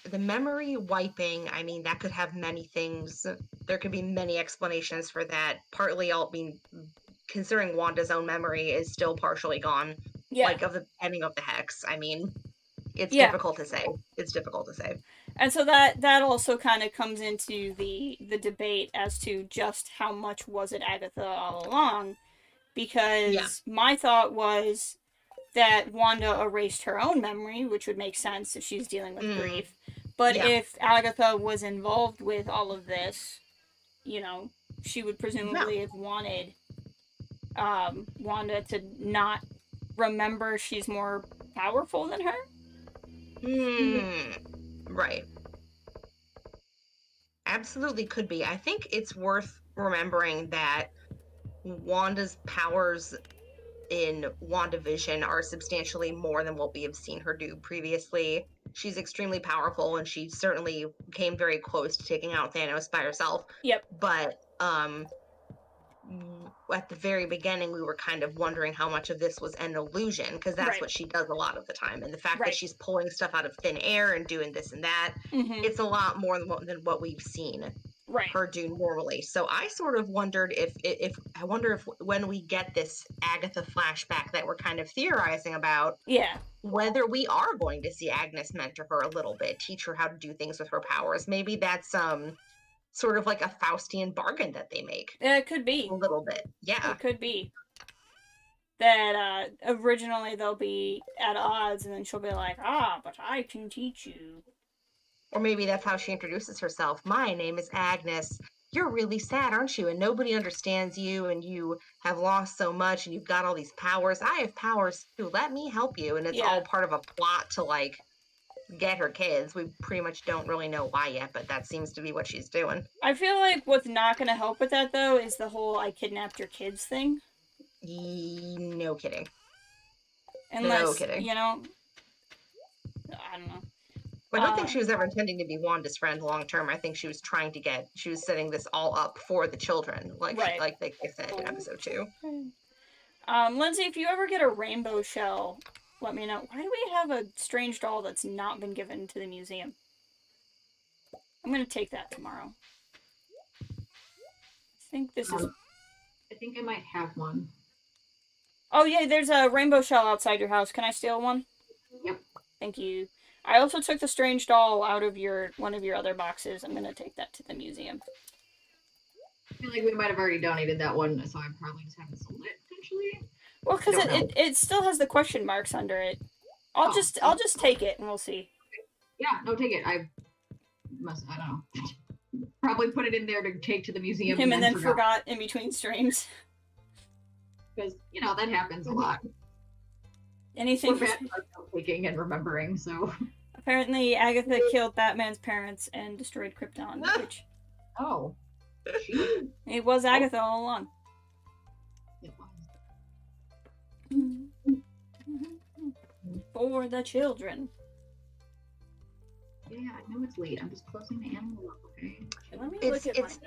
The memory wiping, I mean, that could have many things. There could be many explanations for that. Partly, considering Wanda's own memory is still partially gone. Yeah. Like, of the ending of the Hex. I mean, it's difficult to say. And so that also kind of comes into the debate as to just how much was it Agatha all along. Because my thought was that Wanda erased her own memory, which would make sense if she's dealing with grief. But if Agatha was involved with all of this, you know, she would presumably have wanted Wanda to not remember she's more powerful than her. Right. Absolutely could be. I think it's worth remembering that Wanda's powers in WandaVision are substantially more than what we have seen her do previously. She's extremely powerful, and she certainly came very close to taking out Thanos by herself. Yep. But at the very beginning, we were kind of wondering how much of this was an illusion, because that's what she does a lot of the time. And the fact that she's pulling stuff out of thin air and doing this and that, it's a lot more than what we've seen. her do normally. So I sort of wondered if when we get this Agatha flashback that we're kind of theorizing about, whether we are going to see Agnes mentor her a little bit, teach her how to do things with her powers. Maybe that's sort of like a Faustian bargain that they make. Yeah, it could be. A little bit. Yeah. It could be. That originally they'll be at odds, and then she'll be like, but I can teach you. Or maybe that's how she introduces herself. My name is Agnes. You're really sad, aren't you? And nobody understands you, and you have lost so much, and you've got all these powers. I have powers too. Let me help you. And it's all part of a plot to, like, get her kids. We pretty much don't really know why yet, but that seems to be what she's doing. I feel like what's not going to help with that, though, is the whole I kidnapped your kids thing. No kidding. Unless, no kidding. You know, I don't know. I don't think she was ever intending to be Wanda's friend long term. I think she was she was setting this all up for the children, like they said in episode 2. Lindsay, if you ever get a rainbow shell, let me know. Why do we have a strange doll that's not been given to the museum? I'm gonna take that tomorrow. I think this is... I think I might have one. Oh yeah, there's a rainbow shell outside your house. Can I steal one? Yep. Thank you. I also took the strange doll out of one of your other boxes. I'm gonna take that to the museum. I feel like we might have already donated that one, so I probably just haven't sold it potentially. Well, because it still has the question marks under it. I'll just take it and we'll see. Yeah, no, take it. I don't know. Probably put it in there to take to the museum. And then forgot in between streams. Because, you know, that happens a lot. Anything. We're bad at taking and remembering, so. Apparently, Agatha killed Batman's parents and destroyed Krypton, which... Oh. It was Agatha all along. It was. For the children. Yeah, I know it's late. I'm just closing the animal up, okay? Let me look at my notes.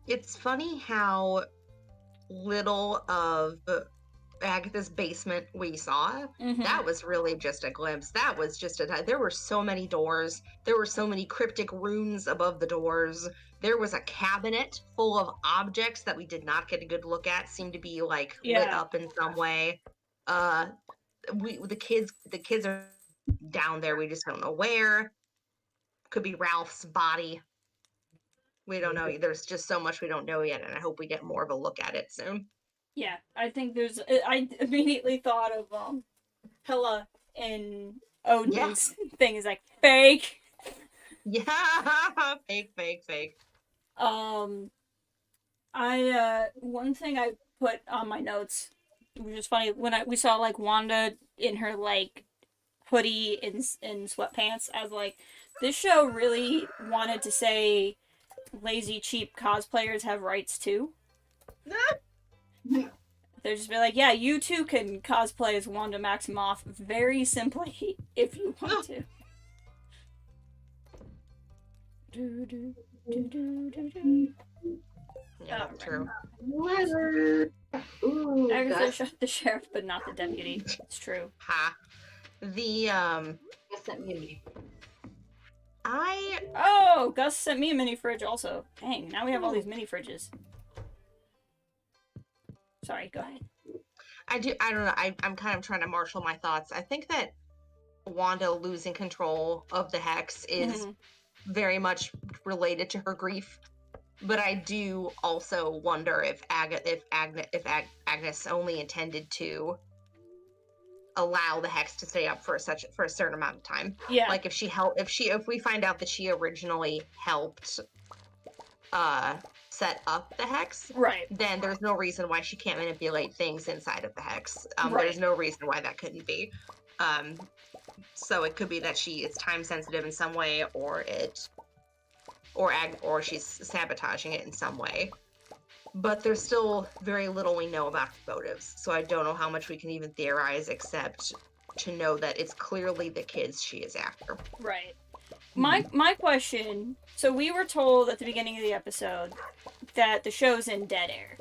It's funny how little of Agatha's basement we saw. That was really just a glimpse. That was just there were so many doors. There were so many cryptic runes above the doors. There was a cabinet full of objects that we did not get a good look at. Seemed to be like lit up in some way. The kids are down there. We just don't know where. Could be Ralph's body. We don't know. There's just so much we don't know yet, and I hope we get more of a look at it soon. Yeah, I think I immediately thought of Hela and Odin's thing is like fake. Yeah, fake. One thing I put on my notes, which is funny, when we saw like Wanda in her like hoodie and sweatpants, I was like, this show really wanted to say lazy, cheap cosplayers have rights too. They're just be like, yeah, you too can cosplay as Wanda Maximoff very simply if you want to. Yeah, true. Letter. Ooh, Gus shot the sheriff, but not the deputy. It's true. Ha. Gus sent me a mini. Gus sent me a mini fridge also. Dang, now we have all these mini fridges. Sorry, go ahead. I don't know. I'm kind of trying to marshal my thoughts. I think that Wanda losing control of the Hex is very much related to her grief. But I do also wonder if Agnes only intended to allow the Hex to stay up for a certain amount of time. Yeah. Like if we find out that she originally helped set up the Hex, right, then there's no reason why she can't manipulate things inside of the Hex. Right. There's no reason why that couldn't be. So it could be that she is time sensitive in some way, or she's sabotaging it in some way. But there's still very little we know about her motives, so I don't know how much we can even theorize except to know that it's clearly the kids she is after. Right. My question, so we were told at the beginning of the episode that the show's in dead air.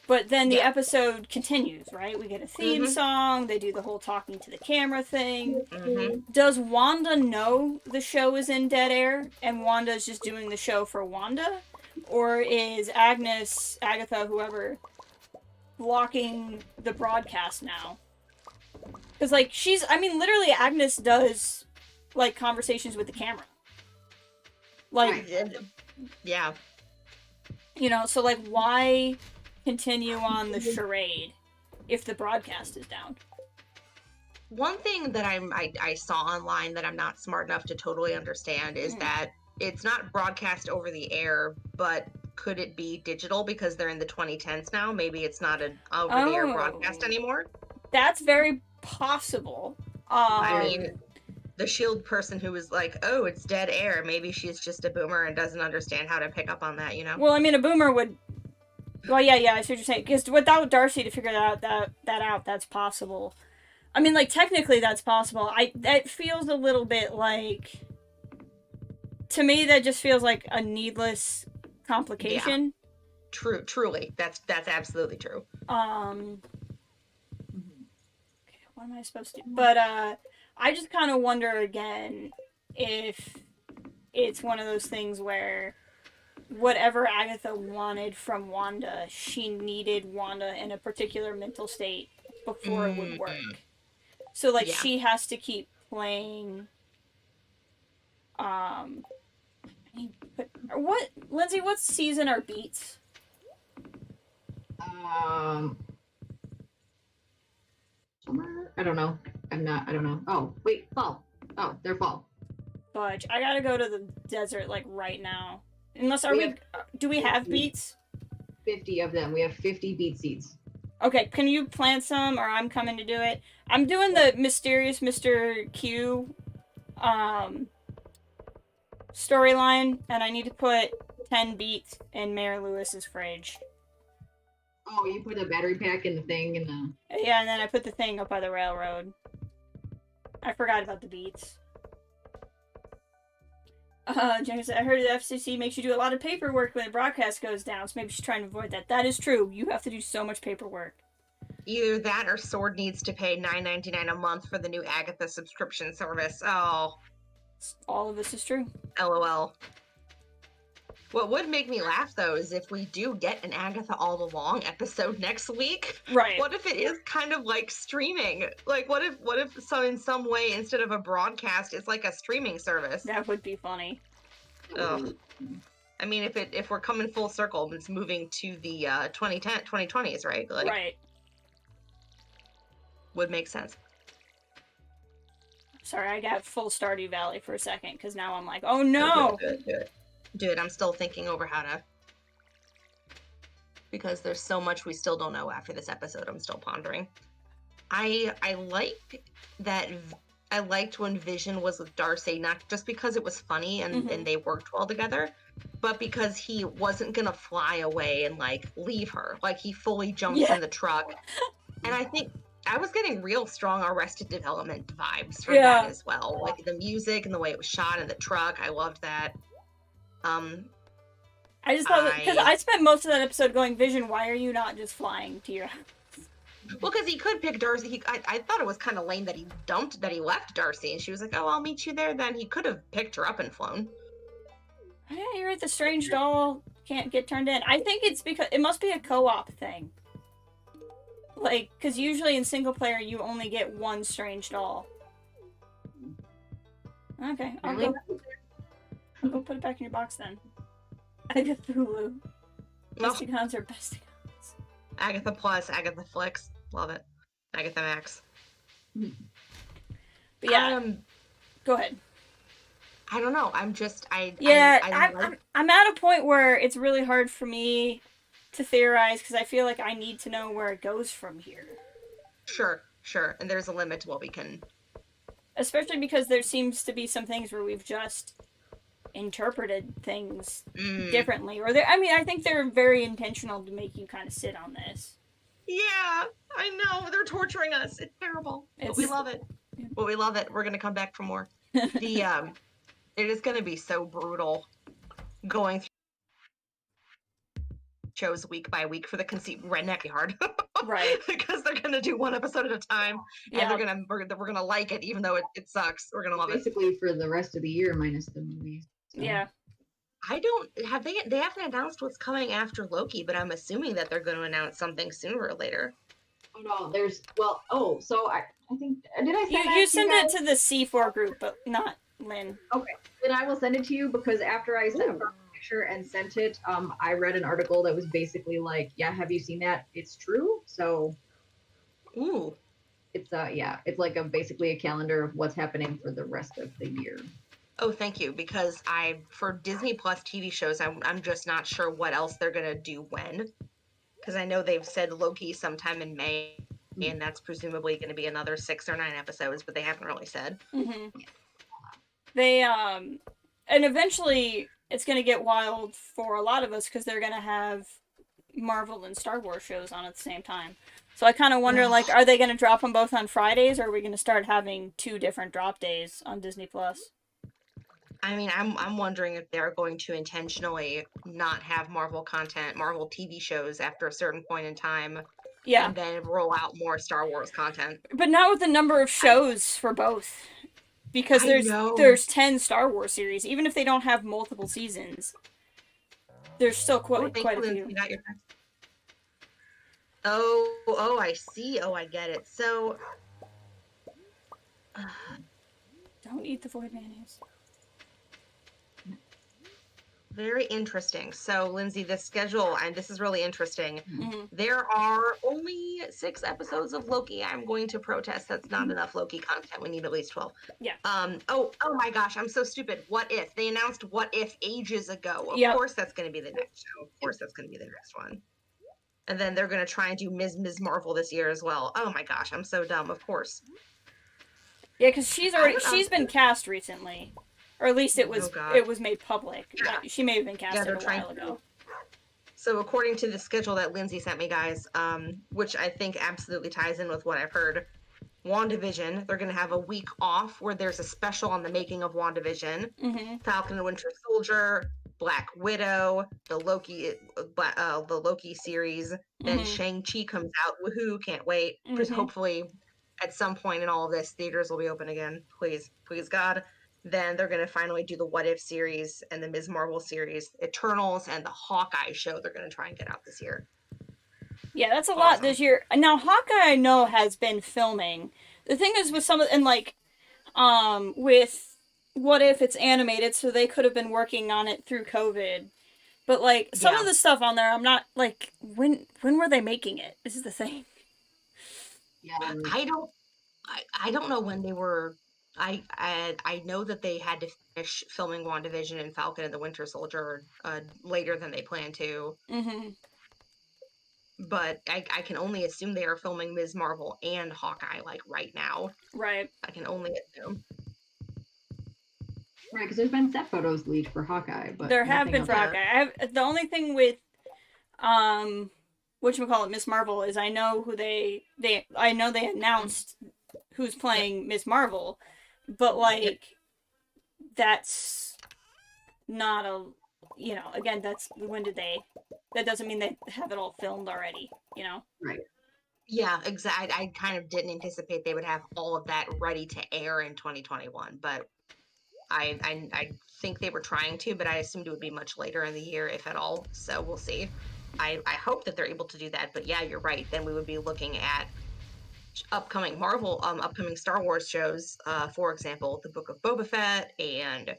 But then the Yeah. episode continues, right? We get a theme song, they do the whole talking to the camera thing. Does Wanda know the show is in dead air and Wanda's just doing the show for Wanda? Or is Agnes, Agatha, whoever, blocking the broadcast now? Because, like, literally Agnes does, like, conversations with the camera. Like, yeah. You know, so, like, why continue on the charade if the broadcast is down? One thing that I saw online that I'm not smart enough to totally understand is that it's not broadcast over the air, but could it be digital because they're in the 2010s now? Maybe it's not an over-the-air broadcast anymore? That's very possible. I mean, the S.H.I.E.L.D. person who was like, oh, it's dead air, maybe she's just a boomer and doesn't understand how to pick up on that, you know? Well, I mean, a boomer would... Well, yeah, I see what you're saying. Because without Darcy to figure that out, that's possible. I mean, like, technically that's possible. That feels a little bit like... To me, that just feels like a needless complication. Yeah. Truly. That's absolutely true. Okay, what am I supposed to do? But, I just kind of wonder again if it's one of those things where whatever Agatha wanted from Wanda, she needed Wanda in a particular mental state before it would work. So, like, she has to keep playing, Lindsay, what season are Beats? Summer? I don't know. I don't know. Oh, wait, fall. Oh, they're fall. Fudge. I gotta go to the desert, like, right now. Unless, do we have beets? 50 of them. We have 50 beet seeds. Okay, can you plant some, or I'm coming to do it? I'm doing the Mysterious Mr. Q, storyline, and I need to put 10 beets in Mayor Lewis's fridge. Oh, you put a battery pack in the thing and the... Yeah, and then I put the thing up by the railroad. I forgot about the beets. James said, I heard the FCC makes you do a lot of paperwork when the broadcast goes down, so maybe she's trying to avoid that. That is true. You have to do so much paperwork. Either that or Sword needs to pay $9.99 a month for the new Agatha subscription service. Oh. All of this is true. LOL. What would make me laugh, though, is if we do get an Agatha All Along episode next week. Right. What if it is kind of like streaming? Like, what if so in some way, instead of a broadcast, it's like a streaming service? That would be funny. Ugh. I mean, if we're coming full circle, it's moving to the 2020s, right? Like, right. Would make sense. Sorry, I got full Stardew Valley for a second, because now I'm like, oh no! Dude, I'm still thinking over how to... Because there's so much we still don't know after this episode, I'm still pondering. I liked when Vision was with Darcy, not just because it was funny and they worked well together, but because he wasn't gonna fly away and, like, leave her. Like, he fully jumps in the truck. And I think I was getting real strong Arrested Development vibes from that as well. Like, the music and the way it was shot in the truck, I loved that. I just thought, because I spent most of that episode going, Vision, why are you not just flying to your house? Well, because he could pick Darcy. I thought it was kind of lame that he left Darcy, and she was like, oh, I'll meet you there then. He could have picked her up and flown. Yeah, you're right, the strange doll can't get turned in. I think it's because, it must be a co-op thing. Like, because usually in single player, you only get one strange doll. Okay, I'll go put it back in your box then. Agatha Hulu. Besticons are Besticons. Agatha Plus, Agatha Flix. Love it. Agatha Max. But yeah, go ahead. I don't know. I'm at a point where it's really hard for me to theorize because I feel like I need to know where it goes from here. Sure. And there's a limit to what we can... Especially because there seems to be some things where we've just interpreted things differently. Or I think they're very intentional to make you kind of sit on this. Yeah, I know. They're torturing us. It's terrible. But we love it. But we love it. We're going to come back for more. It is going to be so brutal going through shows week by week for the conceit redneck hard. Right. Because they're gonna do one episode at a time, and we're gonna like it, even though it sucks. We're gonna love it. Basically for the rest of the year minus the movies. So. Yeah. I don't have they haven't announced what's coming after Loki, but I'm assuming that they're going to announce something sooner or later. Oh no, so I think did I send You send it to the C4 group, but not Lynn. Okay, then I will send it to you because after I sent a picture and sent it, I read an article that was basically like, yeah, have you seen that? It's true. So, it's it's like basically a calendar of what's happening for the rest of the year. Oh, thank you. Because for Disney Plus TV shows, I'm just not sure what else they're gonna do when. Because I know they've said Loki sometime in May, and that's presumably going to be another 6 or 9 episodes, but they haven't really said. Mm-hmm. They and eventually it's gonna get wild for a lot of us because they're gonna have Marvel and Star Wars shows on at the same time. So I kind of wonder, like, are they gonna drop them both on Fridays, or are we gonna start having 2 different drop days on Disney Plus? I mean, I'm wondering if they're going to intentionally not have Marvel content, Marvel TV shows after a certain point in time, and then roll out more Star Wars content. But not with the number of shows for both. Because there's 10 Star Wars series. Even if they don't have multiple seasons, there's still quite a few. Oh, I see. Oh, I get it. So, don't eat the void mayonnaise. Very interesting. So, Lindsay, the schedule, and this is really interesting. Mm-hmm. There are only 6 episodes of Loki. I'm going to protest. That's not enough Loki content. We need at least 12. Yeah. Oh my gosh, I'm so stupid. What If? They announced What If ages ago. Of course that's going to be the next show. Of course that's going to be the next one. And then they're going to try and do Ms. Marvel this year as well. Oh my gosh, I'm so dumb. Of course. Yeah, because she's been cast recently. Or at least it was made public. Yeah. She may have been casted a while ago. So according to the schedule that Lindsay sent me, guys, which I think absolutely ties in with what I've heard, WandaVision, they're going to have a week off where there's a special on the making of WandaVision, Falcon and Winter Soldier, Black Widow, the Loki series, then Shang-Chi comes out. Woohoo, can't wait. Hopefully at some point in all of this, theaters will be open again. Please, please God. Then they're going to finally do the What If series and the Ms. Marvel series, Eternals, and the Hawkeye show they're going to try and get out this year. Yeah, that's a lot this year. Now, Hawkeye, I know, has been filming. The thing is with some of, and like, with What If, it's animated, so they could have been working on it through COVID. But, like, some of the stuff on there, I'm not, like, when were they making it? This is the thing. Yeah. I don't know when they were. I know that they had to finish filming WandaVision and Falcon and the Winter Soldier later than they planned to. But I can only assume they are filming Ms. Marvel and Hawkeye, like, right now. Right. I can only assume. Right, because there's been set photos leaked for Hawkeye, but there have been for Hawkeye. The only thing with whatchamacallit, Miss Marvel is I know who they announced who's playing Miss Marvel, but like that's not a again, that's that doesn't mean they have it all filmed already, Right. Yeah, exactly. I kind of didn't anticipate they would have all of that ready to air in 2021, but I think they were trying to, but I assumed it would be much later in the year, if at all. So we'll see. I hope that they're able to do that, but yeah, you're right. Then we would be looking at upcoming Star Wars shows, for example, the Book of Boba Fett and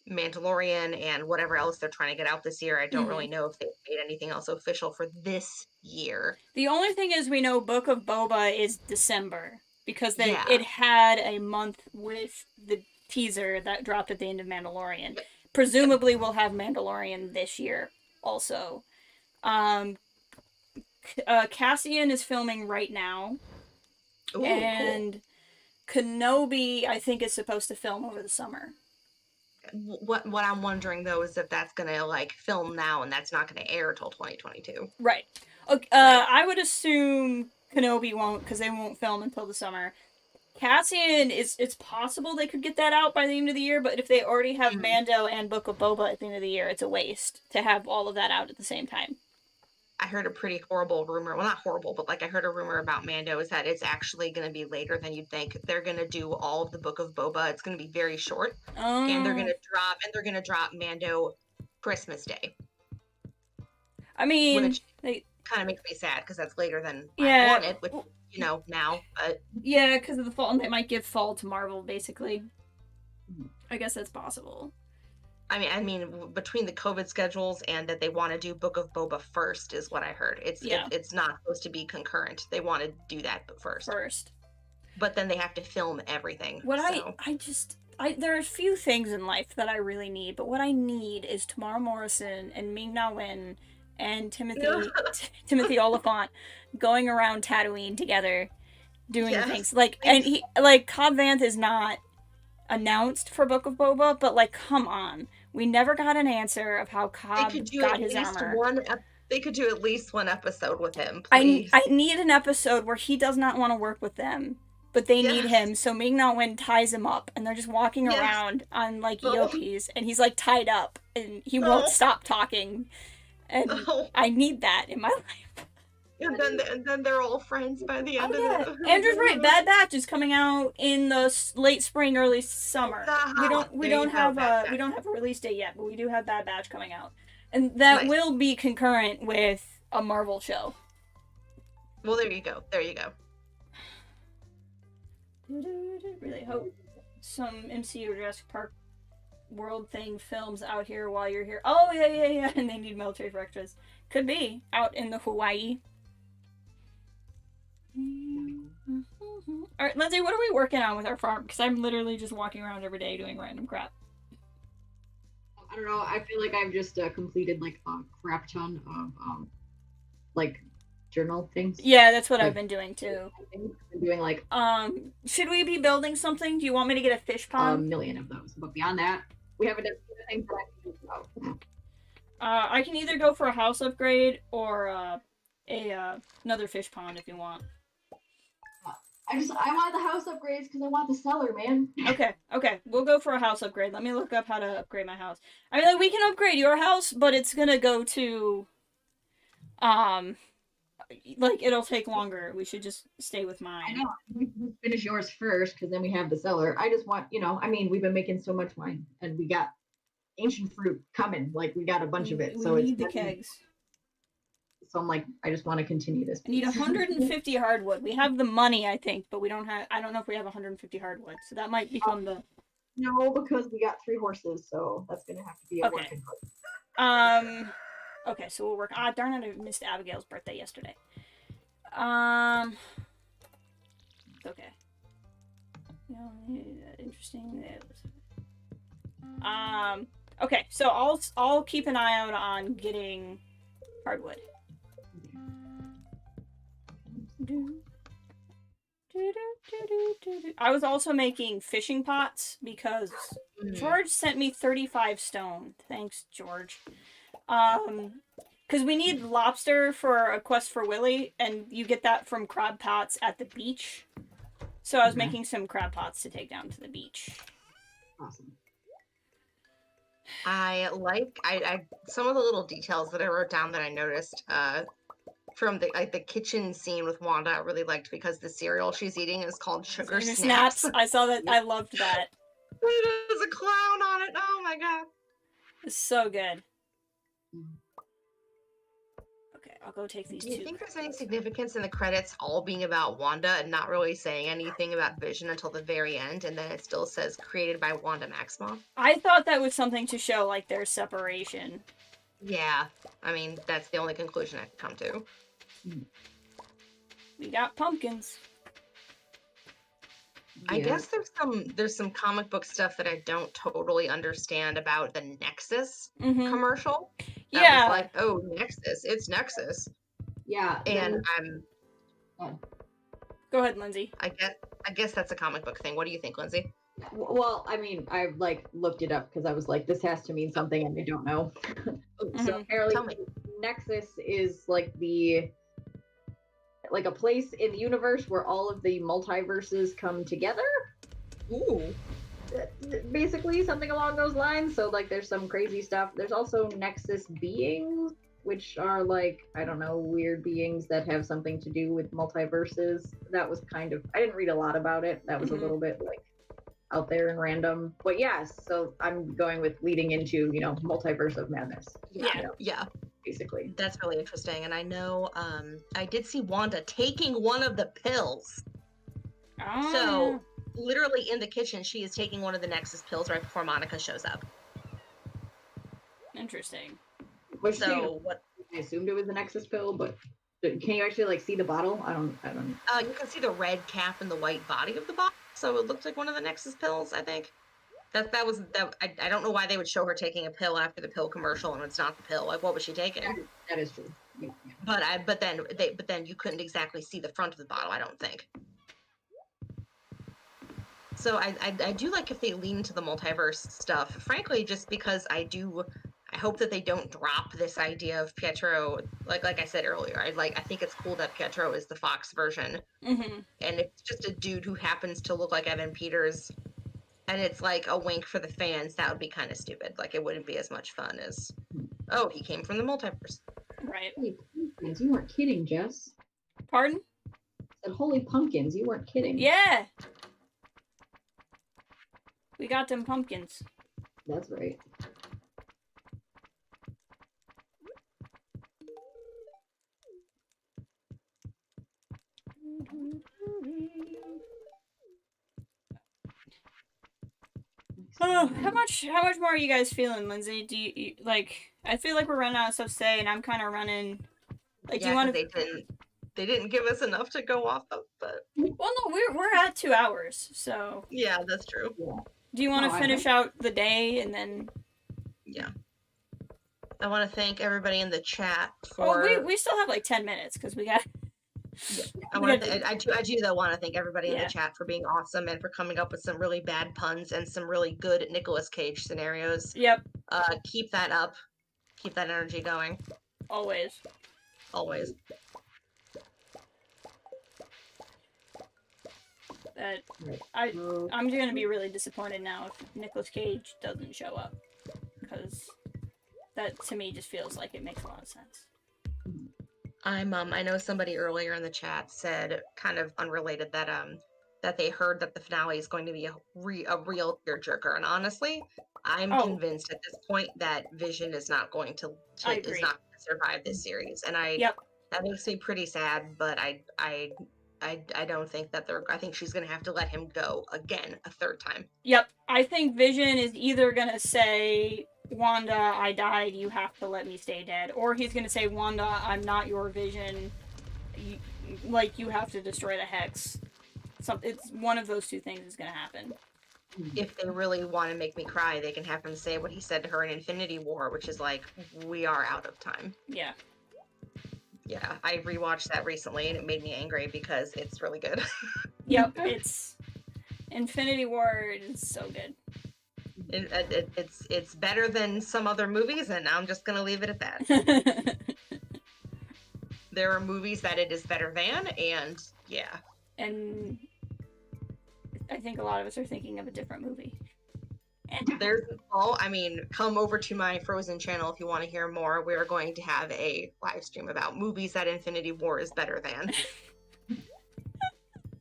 Mandalorian and whatever else they're trying to get out this year. I don't really know if they've made anything else official for this year. The only thing is we know Book of Boba is December because it had a month with the teaser that dropped at the end of Mandalorian. Presumably we'll have Mandalorian this year also. Cassian is filming right now. Ooh, and cool. Kenobi, I think, is supposed to film over the summer. What I'm wondering though is if that's gonna like film now and that's not gonna air till 2022. Right. Okay, I would assume Kenobi won't because they won't film until the summer. Cassian it's possible they could get that out by the end of the year, but if they already have Mando and Book of Boba at the end of the year, it's a waste to have all of that out at the same time. I heard a pretty horrible rumor. Well, not horrible, but like I heard a rumor about Mando is that it's actually going to be later than you'd think. They're going to do all of the Book of Boba. It's going to be very short, and they're going to drop Mando Christmas Day. I mean, which they kind of makes me sad because that's later than Yeah. I wanted, which now. But yeah, because of the fall, and they might give fall to Marvel. Basically, I guess that's possible. I mean, between the COVID schedules and that they want to do Book of Boba first is what I heard. It's not supposed to be concurrent. They want to do that first. But then they have to film everything. There are a few things in life that I really need, but what I need is Tamara Morrison and Ming-Na Wen and Timothy Oliphant going around Tatooine together, doing things Cobb Vanth is not announced for Book of Boba, but like, come on. We never got an answer of how Cobb got his armor. They could do at least one episode with him, please. I need an episode where he does not want to work with them, but they need him, so Ming-Na Wen ties him up, and they're just walking around on, like, Eopies, and he's, like, tied up, and he won't stop talking, and I need that in my life. And then they're all friends by the end of it. Andrew's right. Bad Batch is coming out in the late spring, early summer. We don't have a release date yet, but we do have Bad Batch coming out, and that will be concurrent with a Marvel show. Well, there you go. Really hope some MCU Jurassic Park world thing films out here while you're here. Oh yeah, and they need military for extras. Could be out in the Hawaii. Alright, Lindsay, what are we working on with our farm? Because I'm literally just walking around every day doing random crap. I don't know, I feel like I've just completed like a crap ton of like journal things. Yeah, that's what I've been doing too. I'm doing like should we be building something? Do you want me to get a fish pond? A million of those. But beyond that, we haven't done anything that I can do about. I can either go for a house upgrade or another fish pond if you want. I want the house upgrades because I want the cellar, man. Okay. We'll go for a house upgrade. Let me look up how to upgrade my house. I mean, like, we can upgrade your house, but it's gonna go to, like, it'll take longer. We should just stay with mine. I know. We can finish yours first because then we have the cellar. I just want, we've been making so much wine and we got ancient fruit coming. Like, we got a bunch of it. We need the kegs. So I'm like, I just want to continue this. I need 150 hardwood. We have the money, I think, but I don't know if we have 150 hardwood. So that might become No, because we got 3 horses, so that's going to have to be a work in progress. Okay, so we'll work. Darn it, I missed Abigail's birthday yesterday. Okay. Interesting. Okay, so I'll keep an eye out on getting hardwood. I was also making fishing pots because George sent me 35 stone. Thanks, George. Because we need lobster for a quest for Willy, and you get that from crab pots at the beach. So I was making some crab pots to take down to the beach. Awesome. I like some of the little details that I wrote down that I noticed from the kitchen scene with Wanda. I really liked because the cereal she's eating is called Sugar Snaps. I saw that. I loved that. There's a clown on it. Oh my god. It's so good. Okay, I'll go take these two. Do you think there's any significance in the credits all being about Wanda and not really saying anything about Vision until the very end, and then it still says created by Wanda Maximoff? I thought that was something to show, like, their separation. Yeah, I mean, that's the only conclusion I could come to. We got pumpkins. I guess there's some comic book stuff that I don't totally understand about the Nexus commercial. Yeah. Was like, oh, Nexus, it's Nexus. Yeah. And Go ahead, Lindsay. I guess that's a comic book thing. What do you think, Lindsay? Well, I mean, I looked it up because I was like, this has to mean something, and I don't know. So apparently, Nexus is like a place in the universe where all of the multiverses come together. Ooh. Basically, something along those lines. So, like, there's some crazy stuff. There's also Nexus beings, which are like, I don't know, weird beings that have something to do with multiverses. That was kind of, I didn't read a lot about it. That was a little bit like out there and random. But yes, so I'm going with leading into, multiverse of madness. Yeah. Basically. That's really interesting. And I know I did see Wanda taking one of the pills. Oh. So literally in the kitchen, she is taking one of the Nexus pills right before Monica shows up. Interesting. So what? I assumed it was the Nexus pill, but can you actually like see the bottle? I don't. You can see the red cap and the white body of the bottle, so it looked like one of the Nexus pills. I think that was that. I don't know why they would show her taking a pill after the pill commercial, and it's not the pill. Like, what was she taking? That is true. Yeah. But then you couldn't exactly see the front of the bottle. I don't think. So I do like if they lean into the multiverse stuff. Frankly, just because I hope that they don't drop this idea of Pietro. Like I said earlier, I think it's cool that Pietro is the Fox version, and it's just a dude who happens to look like Evan Peters, and it's like a wink for the fans. That would be kind of stupid. Like it wouldn't be as much fun as, oh, he came from the multiverse. Right. Holy pumpkins, you weren't kidding, Jess. Pardon? I said, holy pumpkins, you weren't kidding. Yeah. We got them pumpkins. That's right. Oh, how much more are you guys feeling, Lindsay? Do you like? I feel like we're running out of stuff to say, and I'm kind of running. Like, do you want to? They didn't give us enough to go off of, but well, no, we're at 2 hours, so yeah, that's true. Yeah. Do you want to finish out the day and then? Yeah. I want to thank everybody in the chat for. Oh, we still have like 10 minutes because we got. Yeah. I do though want to thank everybody in the chat for being awesome and for coming up with some really bad puns and some really good Nicolas Cage scenarios. Yep. Keep that up. Keep that energy going. Always. Always. I'm gonna be really disappointed now if Nicolas Cage doesn't show up, because that to me just feels like it makes a lot of sense. I know somebody earlier in the chat said, kind of unrelated, that they heard that the finale is going to be a real tearjerker, and honestly, I'm convinced at this point that Vision is not going to survive this series, and that makes me pretty sad. But I don't think that I think she's gonna have to let him go again a third time. Yep, I think Vision is either gonna say, Wanda, I died, you have to let me stay dead. Or he's gonna say, Wanda, I'm not your Vision, you have to destroy the Hex. It's one of those two things is gonna happen. If they really want to make me cry, they can have him say what he said to her in Infinity War, which is like, we are out of time. Yeah. Yeah, I rewatched that recently and it made me angry because it's really good. Yep, it's... Infinity War is so good. It's better than some other movies, and I'm just gonna leave it at that. There are movies that it is better than, and yeah. And I think a lot of us are thinking of a different movie. Come over to my Frozen channel if you want to hear more. We're going to have a live stream about movies that Infinity War is better than.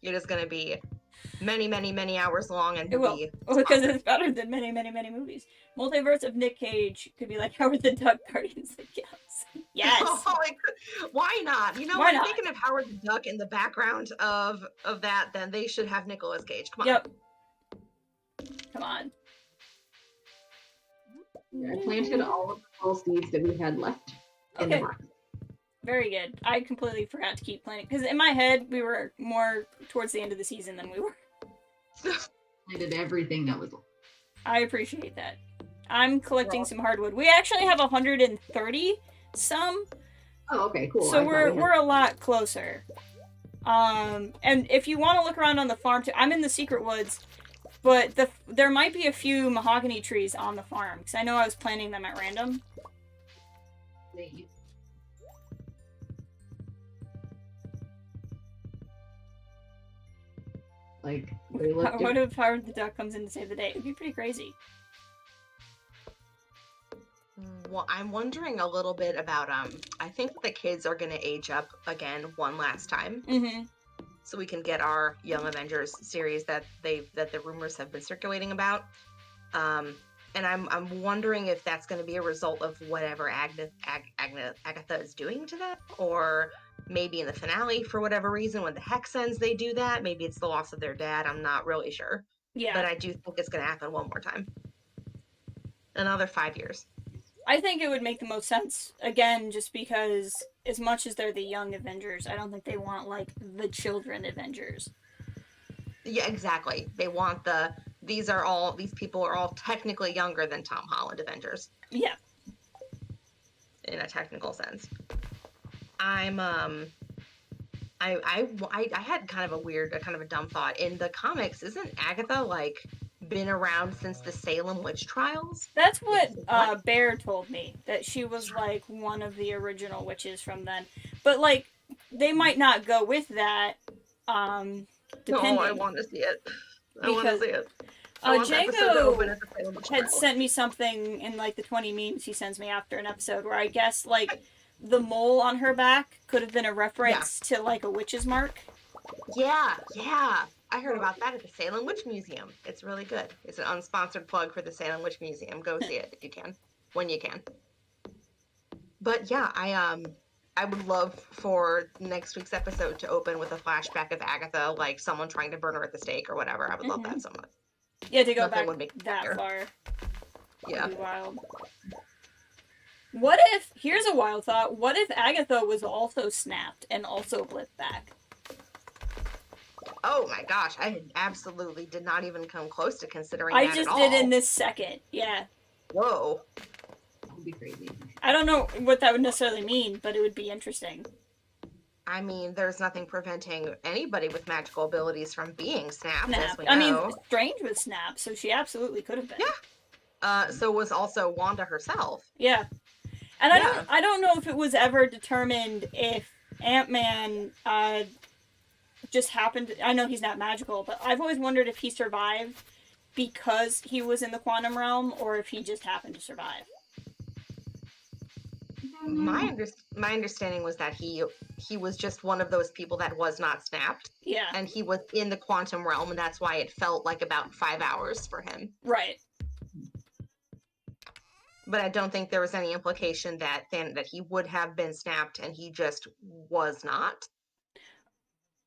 It is going to be many, many, many hours long, and because it's better than many, many, many movies. Multiverse of Nick Cage could be like Howard the Duck, Guardians of the Galaxy. Yes. Why not? You know, why not? Thinking of Howard the Duck in the background of that, then they should have Nicolas Cage. Come on. Yep. Come on. I planted all of the little seeds that we had left in the box. Very good. I completely forgot to keep planting, because in my head, we were more towards the end of the season than we were. I did everything that was. I appreciate that. I'm collecting some hardwood. We actually have 130 some. Oh, okay, cool. So we're a lot closer. And if you want to look around on the farm too, I'm in the secret woods, but there might be a few mahogany trees on the farm, because I know I was planting them at random. Like, what if Howard the Duck comes in to save the day? It'd be pretty crazy. Well, I'm wondering a little bit about I think that the kids are gonna age up again one last time. Mm-hmm. So we can get our Young Avengers series that the rumors have been circulating about. And I'm wondering if that's going to be a result of whatever Agatha is doing to them, or maybe in the finale for whatever reason when the hex ends they do that. Maybe it's the loss of their dad. I'm not really sure. Yeah. But I do think it's going to happen one more time. Another 5 years. I think it would make the most sense, again, just because as much as they're the young Avengers, I don't think they want, like, the children Avengers. Yeah, exactly. They want these people are all technically younger than Tom Holland Avengers. Yeah. In a technical sense. I'm I had kind of a dumb thought. In the comics, isn't Agatha like been around since the Salem witch trials? That's what Bear told me, that she was like one of the original witches from then. But like they might not go with that depending. No, I want to see it. I want to see it. Django had sent me something in like the 20 memes he sends me after an episode where I guess like the mole on her back could have been a reference to like a witch's mark. Yeah. I heard about that at the Salem Witch Museum. It's really good. It's an unsponsored plug for the Salem Witch Museum. Go see it if you can, when you can. But yeah, I would love for next week's episode to open with a flashback of Agatha, like someone trying to burn her at the stake or whatever. I would love that so much. Yeah, to go Nothing back would make that better. far. Yeah. That'd be wild. What if, here's a wild thought, what if Agatha was also snapped and also blipped back? Oh my gosh, I absolutely did not even come close to considering I that just at all. did in this second, yeah. Whoa. That would be crazy. I don't know what that would necessarily mean, but it would be interesting. I mean, there's nothing preventing anybody with magical abilities from being snapped, as we know. I mean, Strange was snapped, so she absolutely could have been. Yeah. So was also Wanda herself. Yeah. And I don't know if it was ever determined if Ant-Man just happened to, I know he's not magical, but I've always wondered if he survived because he was in the quantum realm or if he just happened to survive. My understanding was that he was just one of those people that was not snapped. Yeah. And he was in the quantum realm, and that's why it felt like about 5 hours for him. Right. But I don't think there was any implication that he would have been snapped and he just was not.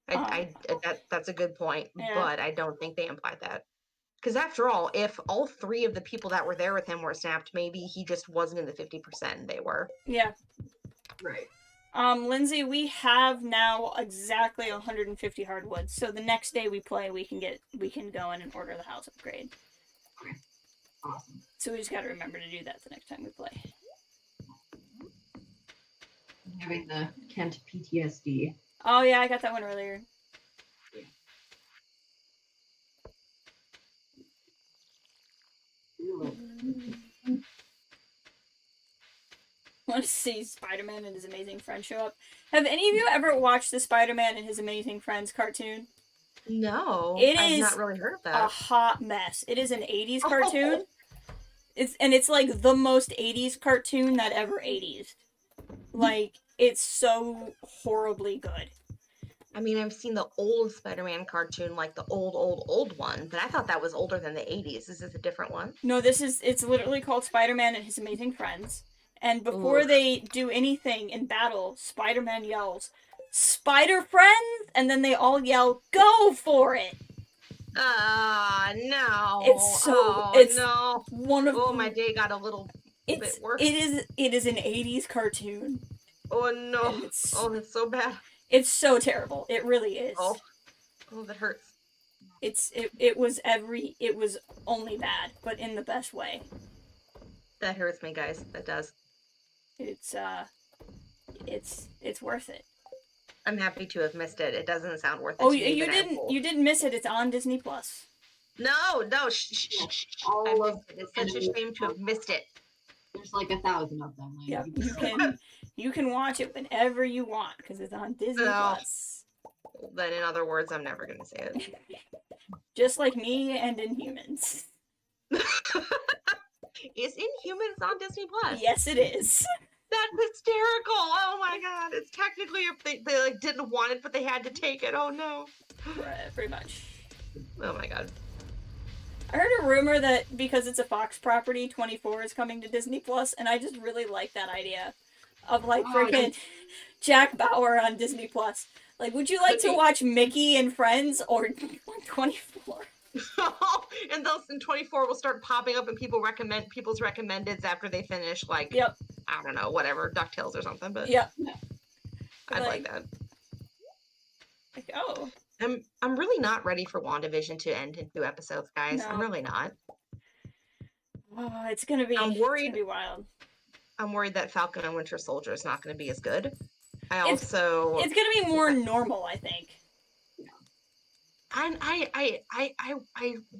That's a good point, but I don't think they implied that. Because after all, if all 3 of the people that were there with him were snapped, maybe he just wasn't in the 50% and they were. Yeah. Right. Lindsay, we have now exactly 150 hardwood, so the next day we play, we can go in and order the house upgrade. Okay. Awesome. So we just gotta remember to do that the next time we play. I'm having the Kent PTSD. Oh yeah, I got that one earlier. I want to see Spider-Man and His Amazing Friends show up. Have any of you ever watched the Spider-Man and His Amazing Friends cartoon? No, I've not really heard of that. A hot mess. It is an 80s cartoon. It's like the most 80s cartoon that ever 80s. Like, it's so horribly good. I mean, I've seen the old Spider-Man cartoon, like the old one, but I thought that was older than the 80s. Is this a different one? No, it's literally called Spider-Man and His Amazing Friends. And before they do anything in battle, Spider-Man yells, "Spider Friends!" And then they all yell, "Go for it!" No. It's no. One of my day got a little bit worse. It is an 80s cartoon. Oh no. That's so bad. It's so terrible. It really is. Oh, that hurts. It was only bad, but in the best way. That hurts me, guys. That does. It's worth it. I'm happy to have missed it. It doesn't sound worth it. Oh, to me, you didn't miss it. It's on Disney Plus. No, shh. It's such a shame to have missed it. There's like 1,000 of them. Like, Yeah, you can watch it whenever you want because it's on Disney Plus. Then, in other words, I'm never gonna say it. Just like me and Inhumans. is Inhumans on Disney Plus? Yes, it is. That's hysterical. Oh my god. It's technically if they like didn't want it, but they had to take it. Oh no. Right, pretty much. Oh my god. I heard a rumor that because it's a Fox property, 24 is coming to Disney Plus, and I just really like that idea of like freaking Jack Bauer on Disney Plus. Like, would you like to watch Mickey and Friends or 24? And those in 24 will start popping up in people's recommendeds after they finish like I don't know, whatever, DuckTales or something, but I'd like that. Like, oh. I'm really not ready for WandaVision to end in 2 episodes, guys. No. I'm really not. Oh, it's gonna be I'm worried. It's gonna be wild. I'm worried that Falcon and Winter Soldier is not gonna be as good. It's gonna be more normal, I think. I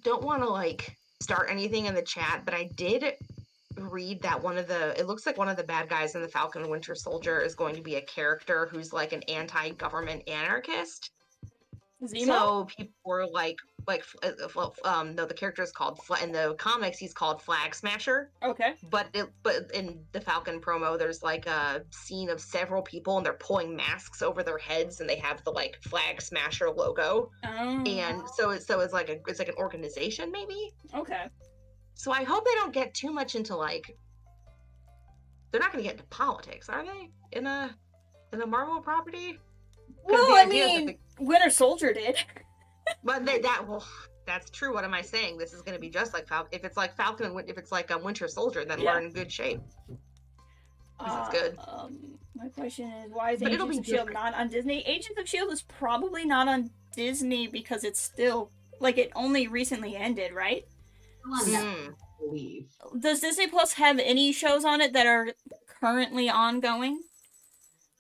don't want to like start anything in the chat, but I did read that it looks like one of the bad guys in the Falcon and Winter Soldier is going to be a character who's like an anti-government anarchist. Zemo? So people were like no, the character is called in the comics he's called Flag Smasher. Okay. But in the Falcon promo there's like a scene of several people and they're pulling masks over their heads and they have the like Flag Smasher logo. Oh. And so it's like an organization maybe. Okay. So I hope they don't get too much into like they're not going to get into politics, are they? In a Marvel property? Well, I mean, Winter Soldier did. But that's true. What am I saying? This is going to be just like Falcon. If it's like Falcon, if it's like a Winter Soldier, then we're in good shape. This is good. My question is, why is Agents of S.H.I.E.L.D. not on Disney? Agents of S.H.I.E.L.D. is probably not on Disney because it's still, like, it only recently ended, right? I believe. Does Disney Plus have any shows on it that are currently ongoing?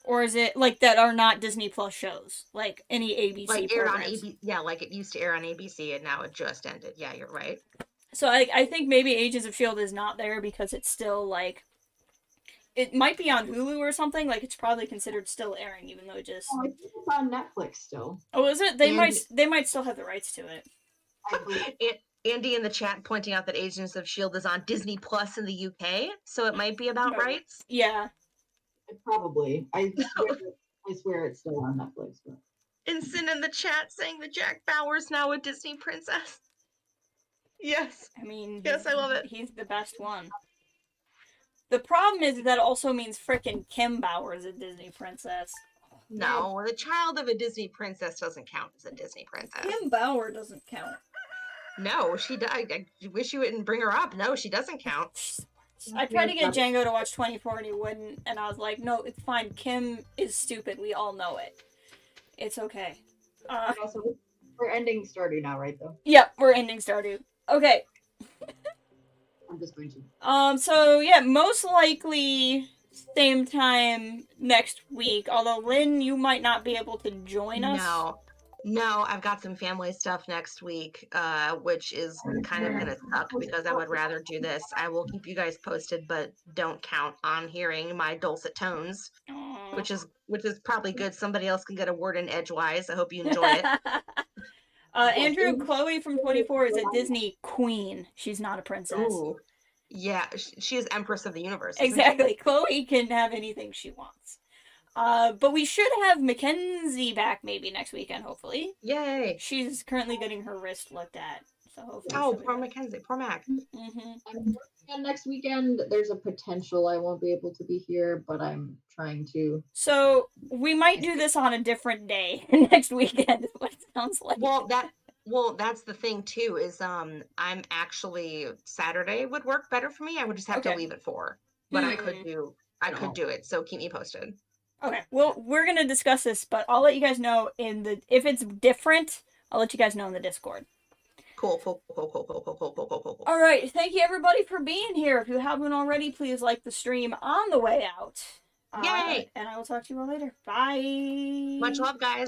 Or is it, like, that are not Disney Plus shows? Like, any ABC like aired programs? on ABC. Yeah, like it used to air on ABC and now it just ended. Yeah, you're right. So I think maybe Agents of S.H.I.E.L.D. is not there because it's still, like... It might be on Hulu or something. Like, it's probably considered still airing, even though it just... Oh, I think it's on Netflix still. Oh, is it? They might still have the rights to it. Andy in the chat pointing out that Agents of S.H.I.E.L.D. is on Disney Plus in the UK, so it might be about rights. Yeah. Probably. I swear it's still on Netflix. But... Ensign in the chat saying that Jack Bauer's now a Disney princess. Yes. I mean, yes, I love it. He's the best one. The problem is that also means frickin' Kim Bauer's a Disney princess. No, the child of a Disney princess doesn't count as a Disney princess. Kim Bauer doesn't count. No, she died. I wish you wouldn't bring her up. No, she doesn't count. I tried to get Django to watch 24 and he wouldn't, and I was like, no, it's fine. Kim is stupid. We all know it. It's okay. So we're ending Stardew now, right, though? Yep, we're ending Stardew. Okay. I'm just going to. So, yeah, most likely same time next week, although, Lynn, you might not be able to join us. No, I've got some family stuff next week, which is kind of gonna suck because I would rather do this. I will keep you guys posted, but don't count on hearing my dulcet tones, which is probably good. Somebody else can get a word in edgewise. I hope you enjoy it. Andrew, Chloe from 24 is a Disney queen. She's not a princess. Ooh. Yeah, she is Empress of the Universe. Exactly. Chloe can have anything she wants. But we should have Mackenzie back maybe next weekend, hopefully. Yay! She's currently getting her wrist looked at, so hopefully. Oh, poor Mackenzie, poor Mac. I'm working next weekend. There's a potential I won't be able to be here, but I'm trying to. So we might do this on a different day next weekend. Is what it sounds like. Well, that's the thing too. Is I'm actually Saturday would work better for me. I would just have to leave at 4, but I could do it. So keep me posted. Okay, well, we're gonna discuss this, but I'll let you guys know if it's different, I'll let you guys know in the Discord. Cool. All right, thank you everybody for being here. If you haven't already, please like the stream on the way out. Yay! And I will talk to you all later. Bye. Much love, guys.